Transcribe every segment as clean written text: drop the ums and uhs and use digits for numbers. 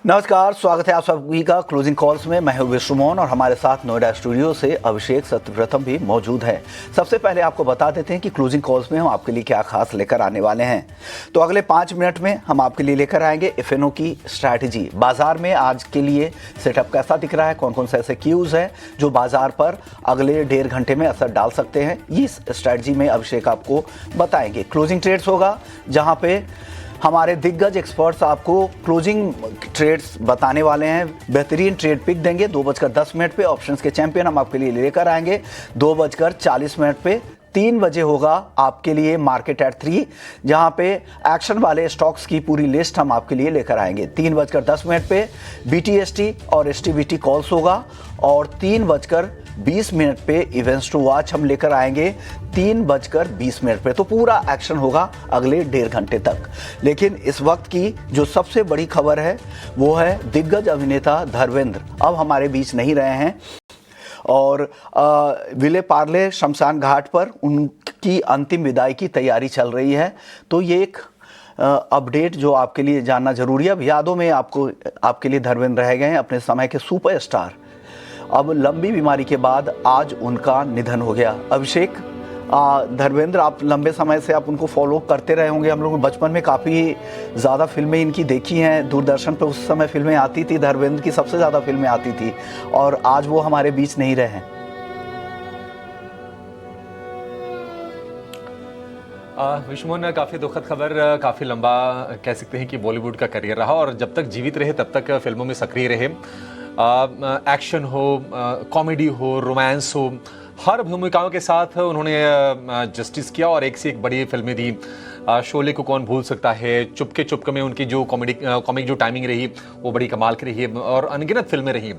नमस्कार, स्वागत है आप सभी का क्लोजिंग कॉल्स में। मैं हूं विश्वमोहन और हमारे साथ नोएडा स्टूडियो से अभिषेक सत्यव्रतम भी मौजूद है। सबसे पहले आपको बता देते हैं कि क्लोजिंग कॉल्स में हम आपके लिए क्या खास लेकर आने वाले हैं। तो अगले 5 मिनट में हम आपके लिए लेकर आएंगे एफएनओ की स्ट्रैटेजी। बाजार में आज के लिए सेटअप कैसा दिख रहा है, कौन कौन से ऐसे क्यूज हैं जो बाजार पर अगले 1.5 घंटे में असर डाल सकते हैं, इस स्ट्रैटेजी में अभिषेक आपको बताएंगे। क्लोजिंग ट्रेड्स होगा जहां पे हमारे दिग्गज एक्सपर्ट्स आपको क्लोजिंग ट्रेड्स बताने वाले हैं, बेहतरीन ट्रेड पिक देंगे। 2:10 पे ऑप्शंस के चैंपियन हम आपके लिए लेकर आएंगे। 2:40 पे 3 बजे होगा आपके लिए मार्केट एट 3, जहां पे एक्शन वाले स्टॉक्स की पूरी लिस्ट हम आपके लिए लेकर आएंगे। 3:10 पे BTST और STBT कॉल्स होगा और 3:20 पे इवेंट्स टू वॉच हम लेकर आएंगे 3:20 पे। तो पूरा एक्शन होगा अगले 1.5 घंटे तक। लेकिन इस वक्त की जो सबसे बड़ी खबर है वो है दिग्गज अभिनेता धर्मेंद्र अब हमारे बीच नहीं रहे हैं और विले पार्ले शमशान घाट पर उनकी अंतिम विदाई की तैयारी चल रही है। तो ये एक अपडेट जो आपके लिए जानना जरूरी है। अब यादों में आपके लिए धर्मेंद्र रह गए हैं, अपने समय के सुपरस्टार। अब लंबी बीमारी के बाद आज उनका निधन हो गया। अभिषेक, धर्मेंद्र आप लंबे समय से आप उनको फॉलो करते रहे होंगे। हम लोग बचपन में काफ़ी ज़्यादा फिल्में इनकी देखी हैं, दूरदर्शन पर उस समय फिल्में आती थी, धर्मेंद्र की सबसे ज़्यादा फिल्में आती थी और आज वो हमारे बीच नहीं रहे हैं। विश्वमोहन, काफ़ी दुखद खबर। काफ़ी लंबा कह सकते हैं कि बॉलीवुड का करियर रहा और जब तक जीवित रहे तब तक फिल्मों में सक्रिय रहे। एक्शन हो, कॉमेडी हो, रोमांस हो, हर भूमिकाओं के साथ उन्होंने जस्टिस किया और एक से एक बड़ी फिल्में दी। शोले को कौन भूल सकता है, चुपके में उनकी जो कॉमिक जो टाइमिंग रही वो बड़ी कमाल की रही और अनगिनत फिल्में रही।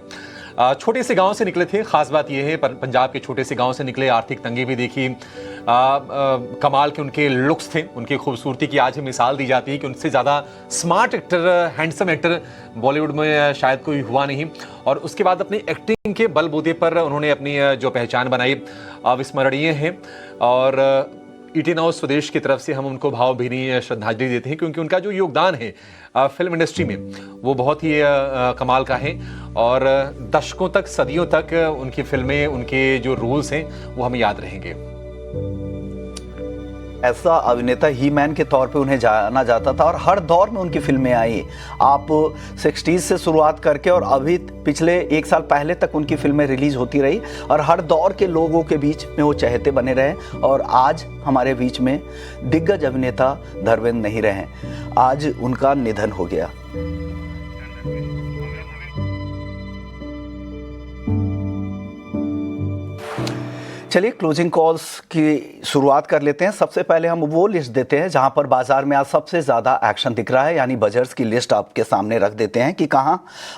छोटे से गांव से निकले थे, खास बात यह है पंजाब के छोटे से गांव से निकले, आर्थिक तंगी भी देखी। कमाल के उनके लुक्स थे, उनकी खूबसूरती की आज मिसाल दी जाती है कि उनसे ज़्यादा smart actor, handsome actor Bollywood में शायद कोई हुआ नहीं। और उसके बाद अपनी एक्टिंग के बलबूते पर उन्होंने अपनी जो पहचान बनाई अविस्मरणीय है। और ईटी नाउ स्वदेश की तरफ से हम उनको भावभीनी श्रद्धांजलि देते हैं क्योंकि उनका जो योगदान है फिल्म इंडस्ट्री में वो बहुत ही कमाल का है और दशकों तक, सदियों तक उनकी फिल्में, उनके जो रोल्स हैं वो हमें याद रहेंगे। ऐसा अभिनेता ही मैन के तौर पे उन्हें जाना जाता था और हर दौर में उनकी फिल्में आई। आप 60s से शुरुआत करके और अभी पिछले 1 साल पहले तक उनकी फिल्में रिलीज होती रही और हर दौर के लोगों के बीच में वो चहेते बने रहे। और आज हमारे बीच में दिग्गज अभिनेता धर्मेंद्र नहीं रहे, आज उनका निधन हो गया। चलिए क्लोजिंग कॉल्स की शुरुआत कर लेते हैं। सबसे पहले हम वो लिस्ट देते हैं जहां पर बाजार में आज सबसे ज़्यादा एक्शन दिख रहा है, यानी बजर्स की लिस्ट आपके सामने रख देते हैं कि कहां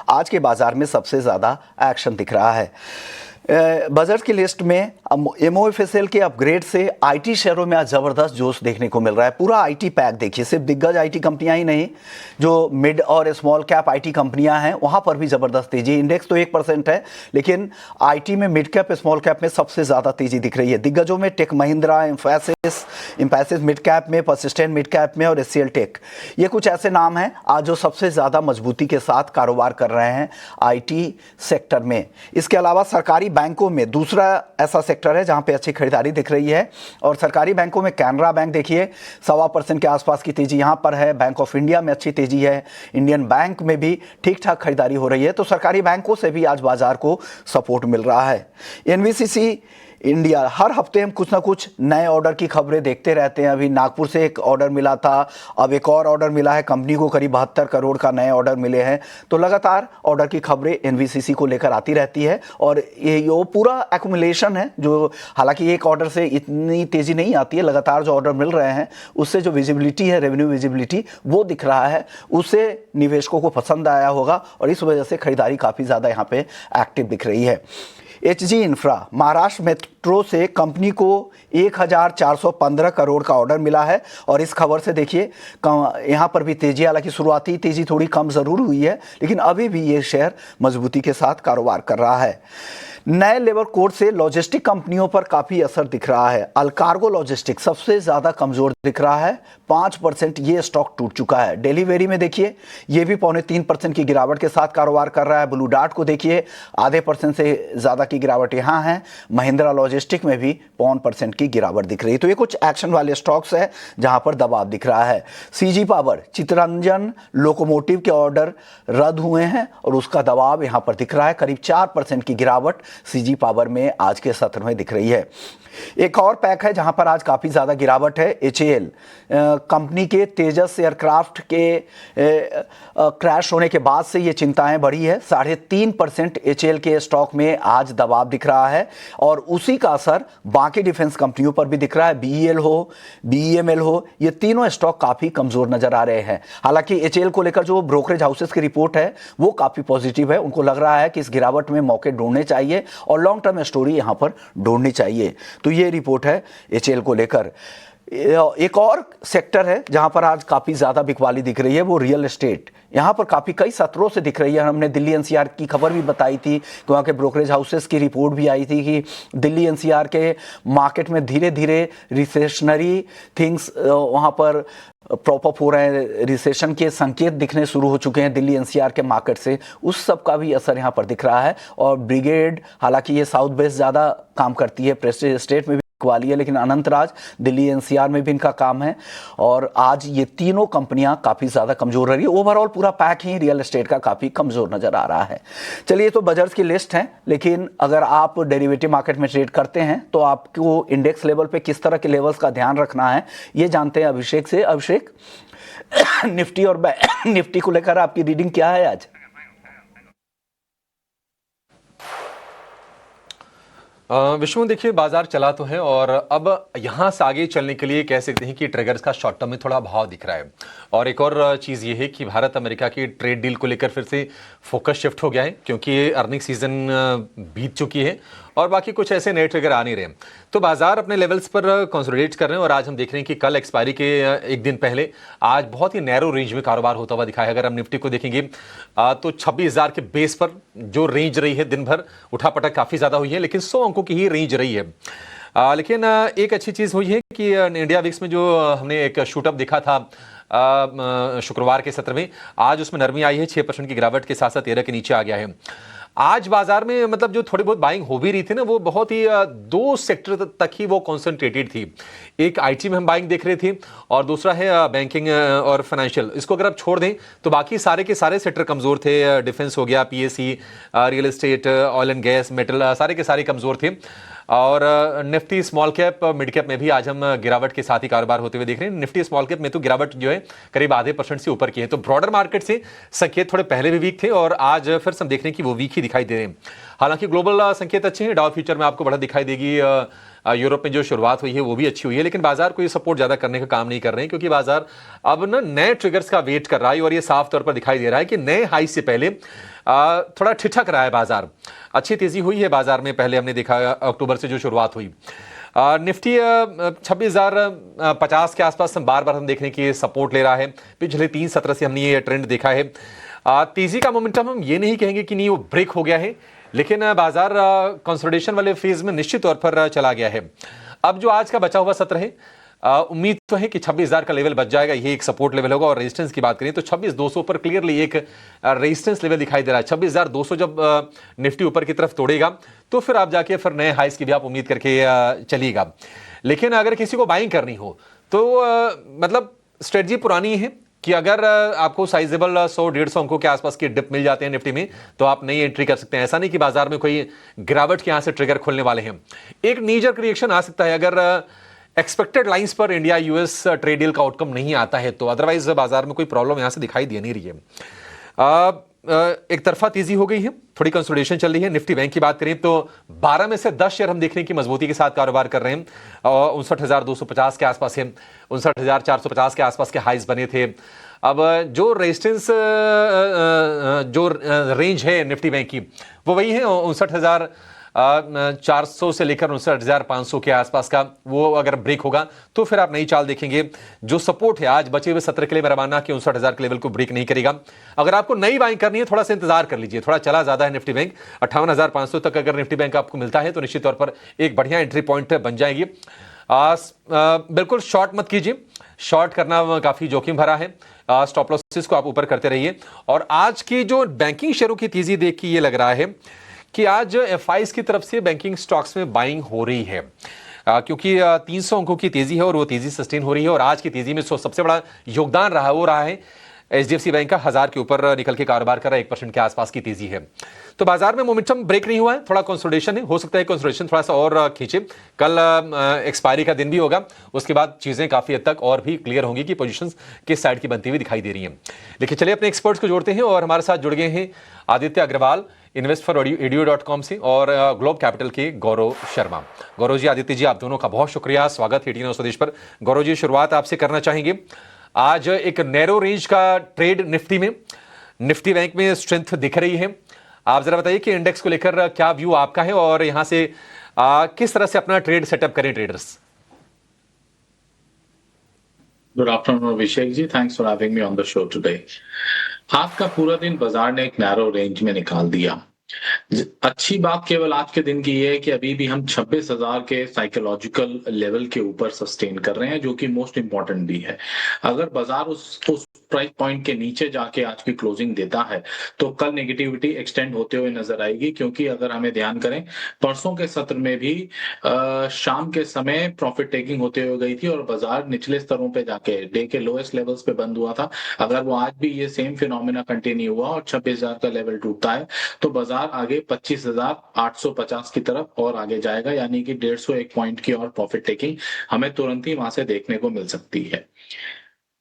आज के बाजार में सबसे ज़्यादा एक्शन दिख रहा है। बजट की लिस्ट में MOFSL के अपग्रेड से IT शेयरों में आज ज़बरदस्त जोश देखने को मिल रहा है। पूरा IT पैक देखिए, सिर्फ दिग्गज IT कंपनियां ही नहीं, जो मिड और स्मॉल कैप IT कंपनियां हैं वहां पर भी ज़बरदस्त तेजी। इंडेक्स तो 1% है लेकिन IT में मिड कैप, स्मॉल कैप में सबसे ज़्यादा तेजी दिख रही है। दिग्गजों में टेक महिंद्रा, इंफोसिस मिड कैप में, परसिस्टेंट मिड कैप में और SCL टेक, ये कुछ ऐसे नाम हैं आज जो सबसे ज़्यादा मजबूती के साथ कारोबार कर रहे हैं IT सेक्टर में। इसके अलावा सरकारी बैंकों में दूसरा ऐसा सेक्टर है जहां पे अच्छी खरीदारी दिख रही है और सरकारी बैंकों में कैनरा बैंक देखिए 1.25% के आसपास की तेजी यहां पर है। बैंक ऑफ इंडिया में अच्छी तेजी है, इंडियन बैंक में भी ठीक ठाक खरीदारी हो रही है। तो सरकारी बैंकों से भी आज बाजार को सपोर्ट मिल रहा है। NVCC इंडिया, हर हफ्ते हम कुछ ना कुछ नए ऑर्डर की खबरें देखते रहते हैं। अभी नागपुर से एक ऑर्डर मिला था, अब एक और ऑर्डर मिला है, कंपनी को करीब 72 करोड़ का नए ऑर्डर मिले हैं। तो लगातार ऑर्डर की खबरें NVCC को लेकर आती रहती है और ये पूरा एक्युमुलेशन है जो, हालांकि एक ऑर्डर से इतनी तेज़ी नहीं आती है, लगातार जो ऑर्डर मिल रहे हैं उससे जो विजिबिलिटी है, रेवेन्यू विजिबिलिटी वो दिख रहा है, उससे निवेशकों को पसंद आया होगा और इस वजह से खरीदारी काफ़ी ज़्यादा यहाँ पे एक्टिव दिख रही है। HG इंफ्रा, महाराष्ट्र मेट्रो से कंपनी को 1415 करोड़ का ऑर्डर मिला है और इस खबर से देखिए यहाँ पर भी तेजी, हालांकि शुरुआती तेजी थोड़ी कम ज़रूर हुई है लेकिन अभी भी ये शेयर मजबूती के साथ कारोबार कर रहा है। नए लेबर कोड से लॉजिस्टिक कंपनियों पर काफी असर दिख रहा है। अलकार्गो लॉजिस्टिक सबसे ज्यादा कमजोर दिख रहा है, 5% ये स्टॉक टूट चुका है। डेलीवेरी में देखिए ये भी 0.3% की गिरावट के साथ कारोबार कर रहा है। ब्लू डार्ट को देखिए आधे % से ज्यादा की गिरावट यहां है। महिंद्रा लॉजिस्टिक में भी 0.5% की गिरावट दिख रही है। तो ये कुछ एक्शन वाले स्टॉक्स है जहां पर दबाव दिख रहा है। सीजी पावर, चितरंजन लोकोमोटिव के ऑर्डर रद्द हुए हैं और उसका दबाव यहां पर दिख रहा है। करीब 4% की गिरावट सीजी पावर में आज के सत्र में दिख रही है। एक और पैक है जहां पर आज काफी ज्यादा गिरावट है। HAL कंपनी के तेजस एयरक्राफ्ट के क्रैश होने के बाद से ये चिंताएं बढ़ी है। 3.5% HAL के स्टॉक में आज दबाव दिख रहा है और उसी का असर बाकी डिफेंस कंपनियों पर भी दिख रहा है। BEL हो, BEML हो, ये तीनों स्टॉक काफी कमजोर नजर आ रहे हैं। हालांकि HAL को लेकर जो ब्रोकरेज हाउसेस की रिपोर्ट है वो काफी पॉजिटिव है। उनको लग रहा है कि इस गिरावट में मौके ढूंढने चाहिए और लॉन्ग टर्म स्टोरी यहां पर ढूंढनी चाहिए। तो ये रिपोर्ट है HAL को लेकर। एक और सेक्टर है जहां पर आज काफी ज्यादा बिकवाली दिख रही है, वो रियल एस्टेट। यहां पर काफी कई सत्रों से दिख रही है। हमने दिल्ली NCR की खबर भी बताई थी, तो वहां के ब्रोकरेज हाउसेस की रिपोर्ट भी आई थी कि दिल्ली NCR के मार्केट में धीरे धीरे रिसेशनरी थिंग्स वहां पर प्रॉप अप हो रहे हैं। रिसेशन के संकेत दिखने शुरू हो चुके हैं दिल्ली NCR के मार्केट से। उस सब का भी असर यहां पर दिख रहा है। और ब्रिगेड, हालांकि ये साउथ बेस ज्यादा काम करती है, प्रेस्टीज एस्टेट में भी वाली है, लेकिन अनंतराज दिल्ली NCR में भी इनका काम है। और आज ये तीनों कंपनियां काफी ज्यादा कमजोर रही है। ओवरऑल पूरा पैक ही रियल एस्टेट का काफी कमजोर नजर आ रहा है। चलिए, तो बजर्स की लिस्ट है, लेकिन अगर आप डेरिवेटिव मार्केट में ट्रेड करते हैं तो आपको इंडेक्स लेवल पे किस तरह के लेवल्स का ध्यान रखना है ये जानते हैं अभिषेक से। अभिषेक, निफ्टी और निफ्टी को लेकर आपकी रीडिंग क्या है आज? विश्व, देखिए बाजार चला तो है और अब यहां से आगे चलने के लिए कह सकते हैं कि ट्रिगर्स का शॉर्ट टर्म में थोड़ा भाव दिख रहा है। और एक और चीज ये है कि भारत अमेरिका की ट्रेड डील को लेकर फिर से फोकस शिफ्ट हो गया है, क्योंकि अर्निंग सीजन बीत चुकी है और बाकी कुछ ऐसे नए ट्रिगर आ नहीं रहे। तो बाजार अपने लेवल्स पर कंसोलिडेट कर रहे हैं और आज हम देख रहे हैं कि कल एक्सपायरी के एक दिन पहले आज बहुत ही नैरो रेंज में कारोबार होता हुआ दिखा है। अगर हम निफ्टी को देखेंगे तो 26,000 के बेस पर जो रेंज रही है, दिन भर उठापटक काफी ज्यादा हुई है, लेकिन 100 अंकों की ही रेंज रही है। लेकिन एक अच्छी चीज हुई है कि इंडिया विक्स में जो हमने एक शूटअप देखा था शुक्रवार के सत्र में, आज उसमें नरमी आई है। 6% की गिरावट के साथ साथ 13 के नीचे आ गया है। आज बाजार में मतलब जो थोड़ी बहुत बाइंग हो भी रही थी ना, वो बहुत ही 2 सेक्टर तक ही वो कॉन्सेंट्रेटेड थी। एक IT में हम बाइंग देख रहे थे और दूसरा है बैंकिंग और फाइनेंशियल। इसको अगर आप छोड़ दें तो बाकी सारे के सारे सेक्टर कमजोर थे। डिफेंस हो गया, PSE, real estate, oil and gas, metal, सारे के सारे कमजोर थे। और Nifty small cap, mid cap में भी आज हम गिरावट के साथ ही कारोबार होते हुए देख रहे हैं। निफ्टी स्मॉल कैप में तो गिरावट जो है करीब आधे % से ऊपर की है। तो ब्रॉडर मार्केट से संकेत थोड़े पहले भी वीक थे और आज फिर हम देख रहे हैं कि वो वीक ही दिखाई दे रहे हैं। हालांकि ग्लोबल संकेत अच्छे हैं। डाउ फ्यूचर में आपको बढ़त दिखाई देगी। यूरोप में जो शुरुआत हुई है वो भी अच्छी हुई है, लेकिन बाजार को ये सपोर्ट ज्यादा करने का काम नहीं कर रहे हैं, क्योंकि बाजार अब ना नए ट्रिगर्स का वेट कर रहा है और ये साफ तौर पर दिखाई दे रहा है कि नए हाई से पहले थोड़ा ठिठक रहा है बाजार। अच्छी तेजी हुई है बाजार में, पहले हमने देखा अक्टूबर से जो शुरुआत हुई। निफ्टी 26,050 के आसपास बार बार हम देख रहे हैं कि सपोर्ट ले रहा है। पिछले 3 सत्र से हमने ये ट्रेंड देखा है। तेजी का मोमेंटम हम ये नहीं कहेंगे कि नहीं वो ब्रेक हो गया है, लेकिन बाजार कंसोलिडेशन वाले फेज में निश्चित तौर पर चला गया है। अब जो आज का बचा हुआ सत्र है, उम्मीद तो है कि 26,000 का लेवल बच जाएगा, ये एक सपोर्ट लेवल होगा। और रेजिस्टेंस की बात करें तो 26,200 पर क्लियरली एक रेजिस्टेंस लेवल दिखाई दे रहा है। 26,200 जब निफ्टी ऊपर की तरफ तोड़ेगा तो फिर आप जाके फिर नए हाइस की भी आप उम्मीद करके चलिएगा। लेकिन अगर किसी को बाइंग करनी हो तो मतलब स्ट्रेटजी पुरानी है कि अगर आपको साइजेबल 100-150 अंकों के आसपास के डिप मिल जाते हैं निफ्टी में तो आप नई एंट्री कर सकते हैं। ऐसा नहीं कि बाजार में कोई गिरावट के यहां से ट्रिगर खुलने वाले हैं। एक नीजर रिएक्शन आ सकता है अगर एक्सपेक्टेड लाइंस पर इंडिया US ट्रेड डील का आउटकम नहीं आता है, तो अदरवाइज बाजार में कोई प्रॉब्लम यहां से दिखाई दे नहीं रही है। एक तरफा तेजी हो गई है, थोड़ी कंसोलिडेशन चल रही है। निफ्टी बैंक की बात करें तो 12 में से 10 शेयर हम देखने की मजबूती के साथ कारोबार कर रहे हैं। 59,250 के आसपास है, 59,450 के आसपास के हाइज बने थे। अब जो रेजिस्टेंस जो रेंज है निफ्टी बैंक की वो वही है 59,000 400 से लेकर 59,500 के आसपास का वो अगर ब्रेक होगा तो फिर आप नई चाल देखेंगे। जो सपोर्ट है आज बचे हुए सत्र के लिए, मेरा मानना कि 59,000 के लेवल को ब्रेक नहीं करेगा। अगर आपको नई बाइंग करनी है थोड़ा सा इंतजार कर लीजिए, थोड़ा चला ज्यादा है निफ्टी बैंक। 58,500 तक अगर निफ्टी बैंक आपको मिलता है तो निश्चित तौर पर एक बढ़िया एंट्री पॉइंट बन जाएगी। बिल्कुल शॉर्ट मत कीजिए, शॉर्ट करना काफी जोखिम भरा है। स्टॉप लॉसेस को आप ऊपर करते रहिए। और आज की जो बैंकिंग शेयरों की तेजी देख के ये लग रहा है कि आज एफआईज की तरफ से बैंकिंग स्टॉक्स में बाइंग हो रही है, क्योंकि 300 अंकों की तेजी है और वो तेजी सस्टेन हो रही है। और आज की तेजी में सबसे बड़ा योगदान रहा वो रहा है एचडीएफसी बैंक का, 1000 के ऊपर निकल के कारोबार कर रहा है, 1% के आसपास की तेजी है। तो बाजार में मोमेंटम ब्रेक नहीं हुआ है, थोड़ा कंसोलिडेशन है। हो सकता है कंसोलिडेशन थोड़ा सा और खींचे। कल एक्सपायरी का दिन भी होगा, उसके बाद चीजें काफी हद तक और भी क्लियर होंगी कि पोजीशंस किस साइड की बनती हुई दिखाई दे रही हैं। लेकिन चलिए अपने एक्सपर्ट्स को जोड़ते हैं और हमारे साथ जुड़ गए हैं आदित्य अग्रवाल investforedu.com से और ग्लोब कैपिटल के गौरव शर्मा। गौरव जी, आदित्य जी, आप दोनों का बहुत शुक्रिया, स्वागत है टी9 स्वदेश पर। गौरव जी, शुरुआत आपसे करना चाहेंगे। आज एक नैरो रेंज का ट्रेड निफ्टी में, निफ्टी बैंक में स्ट्रेंथ दिख रही है। आप जरा बताइए कि इंडेक्स को लेकर क्या व्यू आपका है और यहां से किस तरह से अपना ट्रेड सेटअप करें traders. Good afternoon Abhishek ji, thanks for having me on the show today. आज का पूरा दिन बाजार ने एक नैरो रेंज में निकाल दिया। अच्छी बात केवल आज के दिन की ये है कि अभी भी हम 26,000 के साइकोलॉजिकल लेवल के ऊपर सस्टेन कर रहे हैं, जो कि मोस्ट इंपॉर्टेंट भी है। अगर बाजार उस प्राइस पॉइंट के नीचे जाके आज की क्लोजिंग देता है तो कल नेगेटिविटी एक्सटेंड होते हुए नजर आएगी, क्योंकि अगर हमें ध्यान करें परसों के सत्र में भी शाम के समय प्रॉफिट टेकिंग होते हुए गई थी और बाजार निचले स्तरों पे जाके डे के लोएस्ट लेवल्स पे बंद हुआ था। अगर वो आज भी ये सेम फिनोमिना कंटिन्यू हुआ और 26,000 का लेवल टूटता है तो बाजार आगे 25,850 की तरफ और आगे जाएगा, यानी कि 150 पॉइंट की और प्रॉफिट टेकिंग हमें तुरंत ही वहां से देखने को मिल सकती है।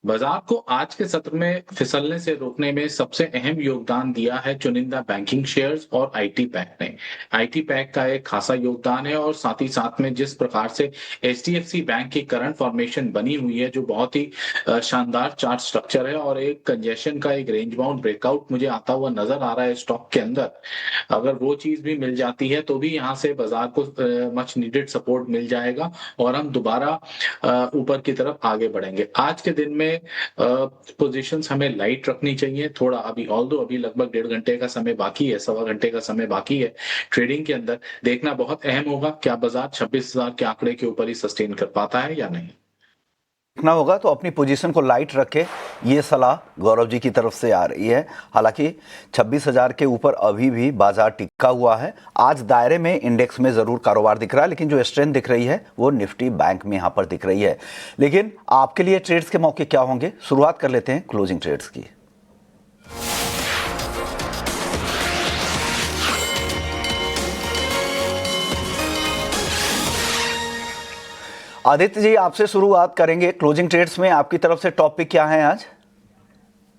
बाजार को आज के सत्र में फिसलने से रोकने में सबसे अहम योगदान दिया है चुनिंदा बैंकिंग शेयर्स और आईटी पैक ने। आईटी पैक का एक खासा योगदान है और साथ ही साथ में जिस प्रकार से एचडीएफसी बैंक की करंट फॉर्मेशन बनी हुई है, जो बहुत ही शानदार चार्ट स्ट्रक्चर है और एक कंजेशन का एक रेंज बाउंड ब्रेकआउट मुझे आता हुआ नजर आ रहा है स्टॉक के अंदर। अगर वो चीज भी मिल जाती है तो भी यहाँ से बाजार को मच नीडेड सपोर्ट मिल जाएगा और हम दोबारा ऊपर की तरफ आगे बढ़ेंगे। आज के दिन में पोजीशंस हमें लाइट रखनी चाहिए थोड़ा। अभी ऑल्दो अभी लगभग 1.5 घंटे का समय बाकी है, 1.25 घंटे का समय बाकी है। ट्रेडिंग के अंदर देखना बहुत अहम होगा क्या बाजार 26,000 के आंकड़े के ऊपर ही सस्टेन कर पाता है या नहीं। देखना होगा तो अपनी पोजीशन को लाइट रखे, ये सलाह गौरव जी की तरफ से आ रही है। हालांकि 26,000 के ऊपर अभी भी बाजार टिका हुआ है। आज दायरे में इंडेक्स में जरूर कारोबार दिख रहा है, लेकिन जो स्ट्रेंथ दिख रही है वो निफ्टी बैंक में यहां पर दिख रही है। लेकिन आपके लिए ट्रेड्स के मौके क्या होंगे, शुरुआत कर लेते हैं क्लोजिंग ट्रेड्स की। आदित्य जी, आपसे शुरुआत करेंगे। क्लोजिंग ट्रेड्स में आपकी तरफ से टॉपिक क्या है आज?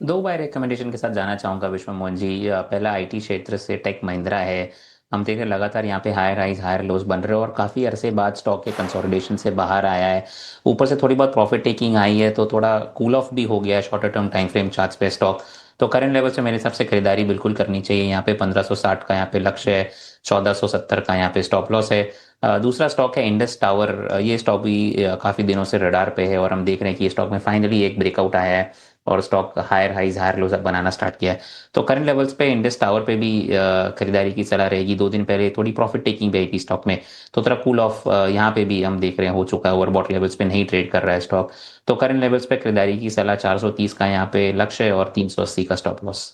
2 बाय रिकमेंडेशन के साथ जाना चाहूँगा विश्व मोहन जी। पहला आईटी क्षेत्र से टेक महिंद्रा है। हम देख रहे हैं लगातार यहाँ पे हायर हाइज हायर लोज बन रहे हैं और काफ़ी अरसे बाद स्टॉक के कंसोलिडेशन से बाहर आया है। ऊपर से थोड़ी बहुत प्रॉफिट टेकिंग आई है तो थोड़ा कूल ऑफ भी हो गया है shorter term time frame charts पे स्टॉक। तो करंट लेवल से मेरे हिसाब से खरीदारी बिल्कुल करनी चाहिए। यहाँ पे 1560 का यहाँ पे लक्ष्य है, 1470 का यहाँ पे स्टॉप लॉस है। दूसरा स्टॉक है इंडस टावर। ये स्टॉक भी काफ़ी दिनों से रडार पे है और हम देख रहे हैं कि ये स्टॉक में फाइनली एक ब्रेकआउट आया है और stock higher highs higher lows बनाना स्टार्ट किया है। तो करंट लेवल्स पे इंडस टावर पे भी खरीदारी की सलाह रहेगी। 2 दिन पहले थोड़ी प्रॉफिट टेकिंग भी आई थी स्टॉक में, तो थोड़ा कूल ऑफ यहाँ पे भी हम देख रहे हैं हो चुका है। ओवरबॉट लेवल्स पे नहीं ट्रेड कर रहा है स्टॉक। तो करंट लेवल्स पे खरीदारी की सलाह, 430 का यहाँ पे लक्ष्य है और 380 का स्टॉप लॉस।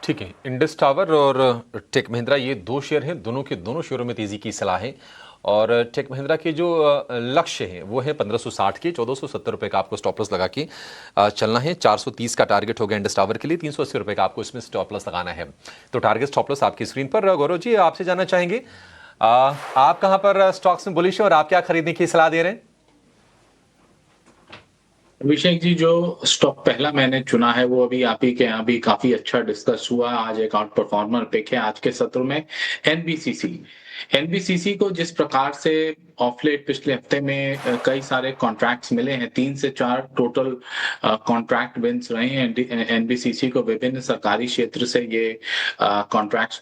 ठीक है, इंडस टावर और टेक महिंद्रा ये 2 शेयर हैं, दोनों के दोनों शेयरों में तेजी की सलाह है। और टेक महिंद्रा के जो लक्ष्य हैं वो है 1560 के, 1470 रुपये का आपको स्टॉप लॉस लगा के चलना है। 430 का टारगेट होगा इंडस टावर के लिए, 380 रुपये का आपको इसमें स्टॉप लॉस लगाना है। तो टारगेट स्टॉप लॉस आपकी स्क्रीन पर। गौरव जी, आपसे जानना चाहेंगे आप कहाँ पर स्टॉक्स में बुलिश हैं और आप क्या खरीदने की सलाह दे रहे हैं? अभिषेक जी, जो स्टॉक पहला मैंने चुना है वो अभी आप ही के यहाँ भी काफी अच्छा डिस्कस हुआ। आज एक आउट परफॉर्मर पिक है आज के सत्र में, एनबीसीसी। एनबीसीसी को जिस प्रकार से ऑफ लेट पिछले हफ्ते में कई सारे कॉन्ट्रैक्ट्स मिले हैं, 3 से 4 टोटल कॉन्ट्रैक्ट विंस रहे हैं एनबीसीसी को। विभिन्न सरकारी क्षेत्र से ये कॉन्ट्रैक्ट्स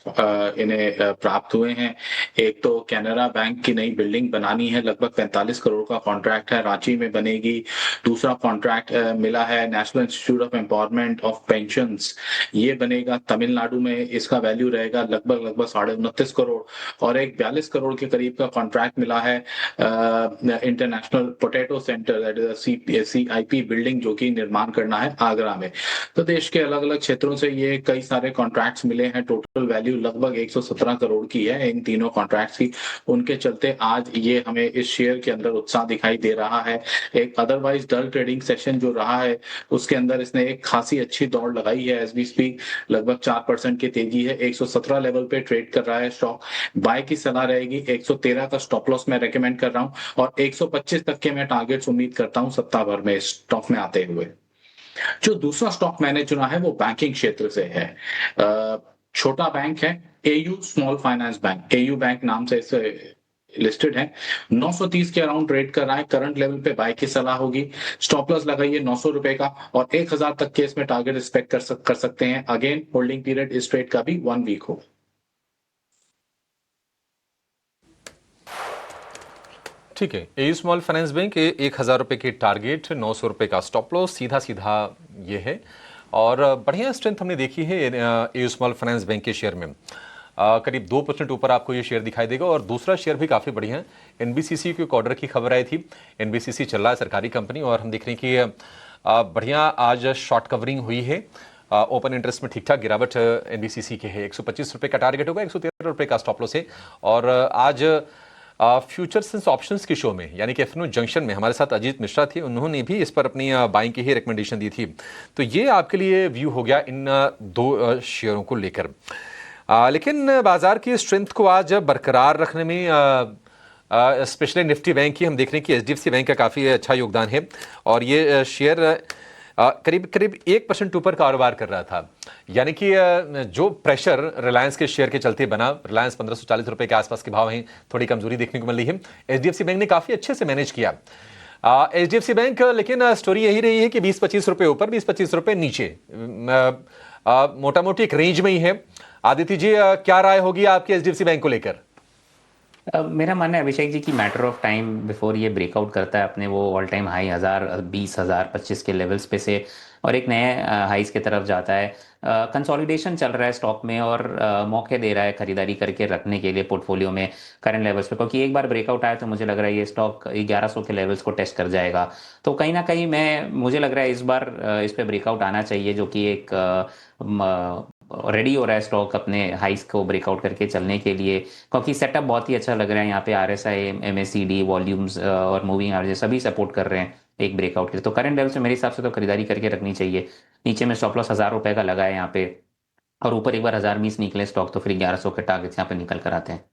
इन्हें प्राप्त हुए हैं। एक तो कैनरा बैंक की नई बिल्डिंग बनानी है, लगभग 45 करोड़ का कॉन्ट्रैक्ट है, रांची में बनेगी। दूसरा कॉन्ट्रैक्ट मिला है national institute of empowerment of pensions, ये बनेगा तमिलनाडु में, इसका वैल्यू रहेगा लगभग 29.5 करोड़। और एक 42 करोड़ के करीब का कॉन्ट्रैक्ट मिला है international potato centre, that is CIP building, जो कि निर्माण करना है आगरा में। तो देश के अलग अलग क्षेत्रों से ये कई सारे कॉन्ट्रैक्ट्स मिले हैं, टोटल वैल्यू लगभग 117 करोड़ की है इन तीनों कॉन्ट्रैक्ट्स की। उनके चलते आज ये हमें इस शेयर के अंदर उत्साह दिखाई दे रहा है। एक अदरवाइज डल ट्रेडिंग सेशन जो रहा है उसके अंदर इसने एक खासी अच्छी दौड़ लगाई है। एज वी स्पीक लगभग 4% की तेजी है, 117 लेवल पे ट्रेड कर रहा है स्टॉक। बाय की सलाह रहेगी, 113 का स्टॉप लॉस मैं रेकमेंड कर रहा हूं और 125 तक के मैं टारगेट्स उम्मीद करता हूं सप्ताह भर में स्टॉक में आते हुए। जो दूसरा स्टॉक मैंने चुना है वो बैंकिंग क्षेत्र से है। छोटा बैंक है, AU small finance bank, AU bank नाम से इसे लिस्टेड है। 930 के अराउंड ट्रेड कर रहा है, करंट लेवल पे बाय की सलाह होगी। स्टॉप लॉस लगाइए 900 रुपए का और 1000 तक के इसमें टारगेट एक्सपेक्ट कर सकते हैं। अगेन होल्डिंग पीरियड इस ट्रेड का भी 1 वीक हो। ठीक है, AU स्मॉल फाइनेंस बैंक 1000 रुपए की टारगेट, 900 रुपए का स्टॉप लॉस, सीधा सीधा ये है। और बढ़िया स्ट्रेंथ हमने देखी है AU स्मॉल फाइनेंस बैंक के शेयर में। करीब 2% ऊपर आपको ये शेयर दिखाई देगा। और दूसरा शेयर भी काफ़ी बढ़िया है, NBCC की ऑर्डर की खबर आई थी। NBCC चल रहा है सरकारी कंपनी और हम देख रहे हैं कि बढ़िया आज शॉर्ट कवरिंग हुई है। ओपन इंटरेस्ट में ठीक ठाक गिरावट NBCC के है। 125 रुपए का टारगेट होगा, 113 रुपए का स्टॉप लॉस है। और आज फ्यूचर्स एंड ऑप्शंस के शो में यानी कि एफएनओ जंक्शन में हमारे साथ अजीत मिश्रा थे, उन्होंने भी इस पर अपनी बाइंग की ही रिकमेंडेशन दी थी। तो ये आपके लिए व्यू हो गया इन दो शेयरों को लेकर। लेकिन बाजार की स्ट्रेंथ को आज बरकरार रखने में स्पेशली निफ्टी बैंक की हम देख रहे हैं कि HDFC बैंक का काफ़ी अच्छा योगदान है। और ये शेयर करीब 1% ऊपर कारोबार कर रहा था। यानी कि जो प्रेशर रिलायंस के शेयर के चलते बना, रिलायंस 1540 रुपए के आसपास के भाव हैं, थोड़ी कमजोरी देखने को मिल रही है। HDFC बैंक ने काफ़ी अच्छे से मैनेज किया। HDFC बैंक लेकिन स्टोरी यही रही है कि 20-25 रुपए ऊपर, 20-25 रुपए नीचे, मोटा मोटी एक रेंज में ही है। आदित्य जी, क्या राय होगी आपकी HDFC बैंक को लेकर? मेरा मानना है अभिषेक जी की मैटर ऑफ टाइम बिफोर ये ब्रेकआउट करता है अपने वो ऑल टाइम हाई 1020-1025 के लेवल्स पे से और एक नए हाइस की तरफ जाता है। कंसोलिडेशन चल रहा है स्टॉक में और मौके दे रहा है खरीदारी करके रखने के लिए पोर्टफोलियो में करंट लेवल्स पे, क्योंकि एक बार ब्रेकआउट आया तो मुझे लग रहा है ये स्टॉक 1100 के लेवल्स को टेस्ट कर जाएगा। तो कहीं ना कहीं मुझे लग रहा है इस बार इस पे ब्रेकआउट आना चाहिए, जो कि एक रेडी हो रहा है स्टॉक अपने हाइस को ब्रेकआउट करके चलने के लिए, क्योंकि सेटअप बहुत ही अच्छा लग रहा है। यहाँ पे RSI, MACD, वॉल्यूम्स और मूविंग एवरेज सभी सपोर्ट कर रहे हैं एक ब्रेकआउट के लिए। तो करंट लेवल से मेरे हिसाब से तो खरीदारी करके रखनी चाहिए। नीचे में स्टॉप लॉस 1000 रुपए का लगा है यहाँ पे, और ऊपर एक बार 1020 निकले स्टॉक तो फिर 1100 के टारगेट्स यहाँ पे निकल कर आते हैं।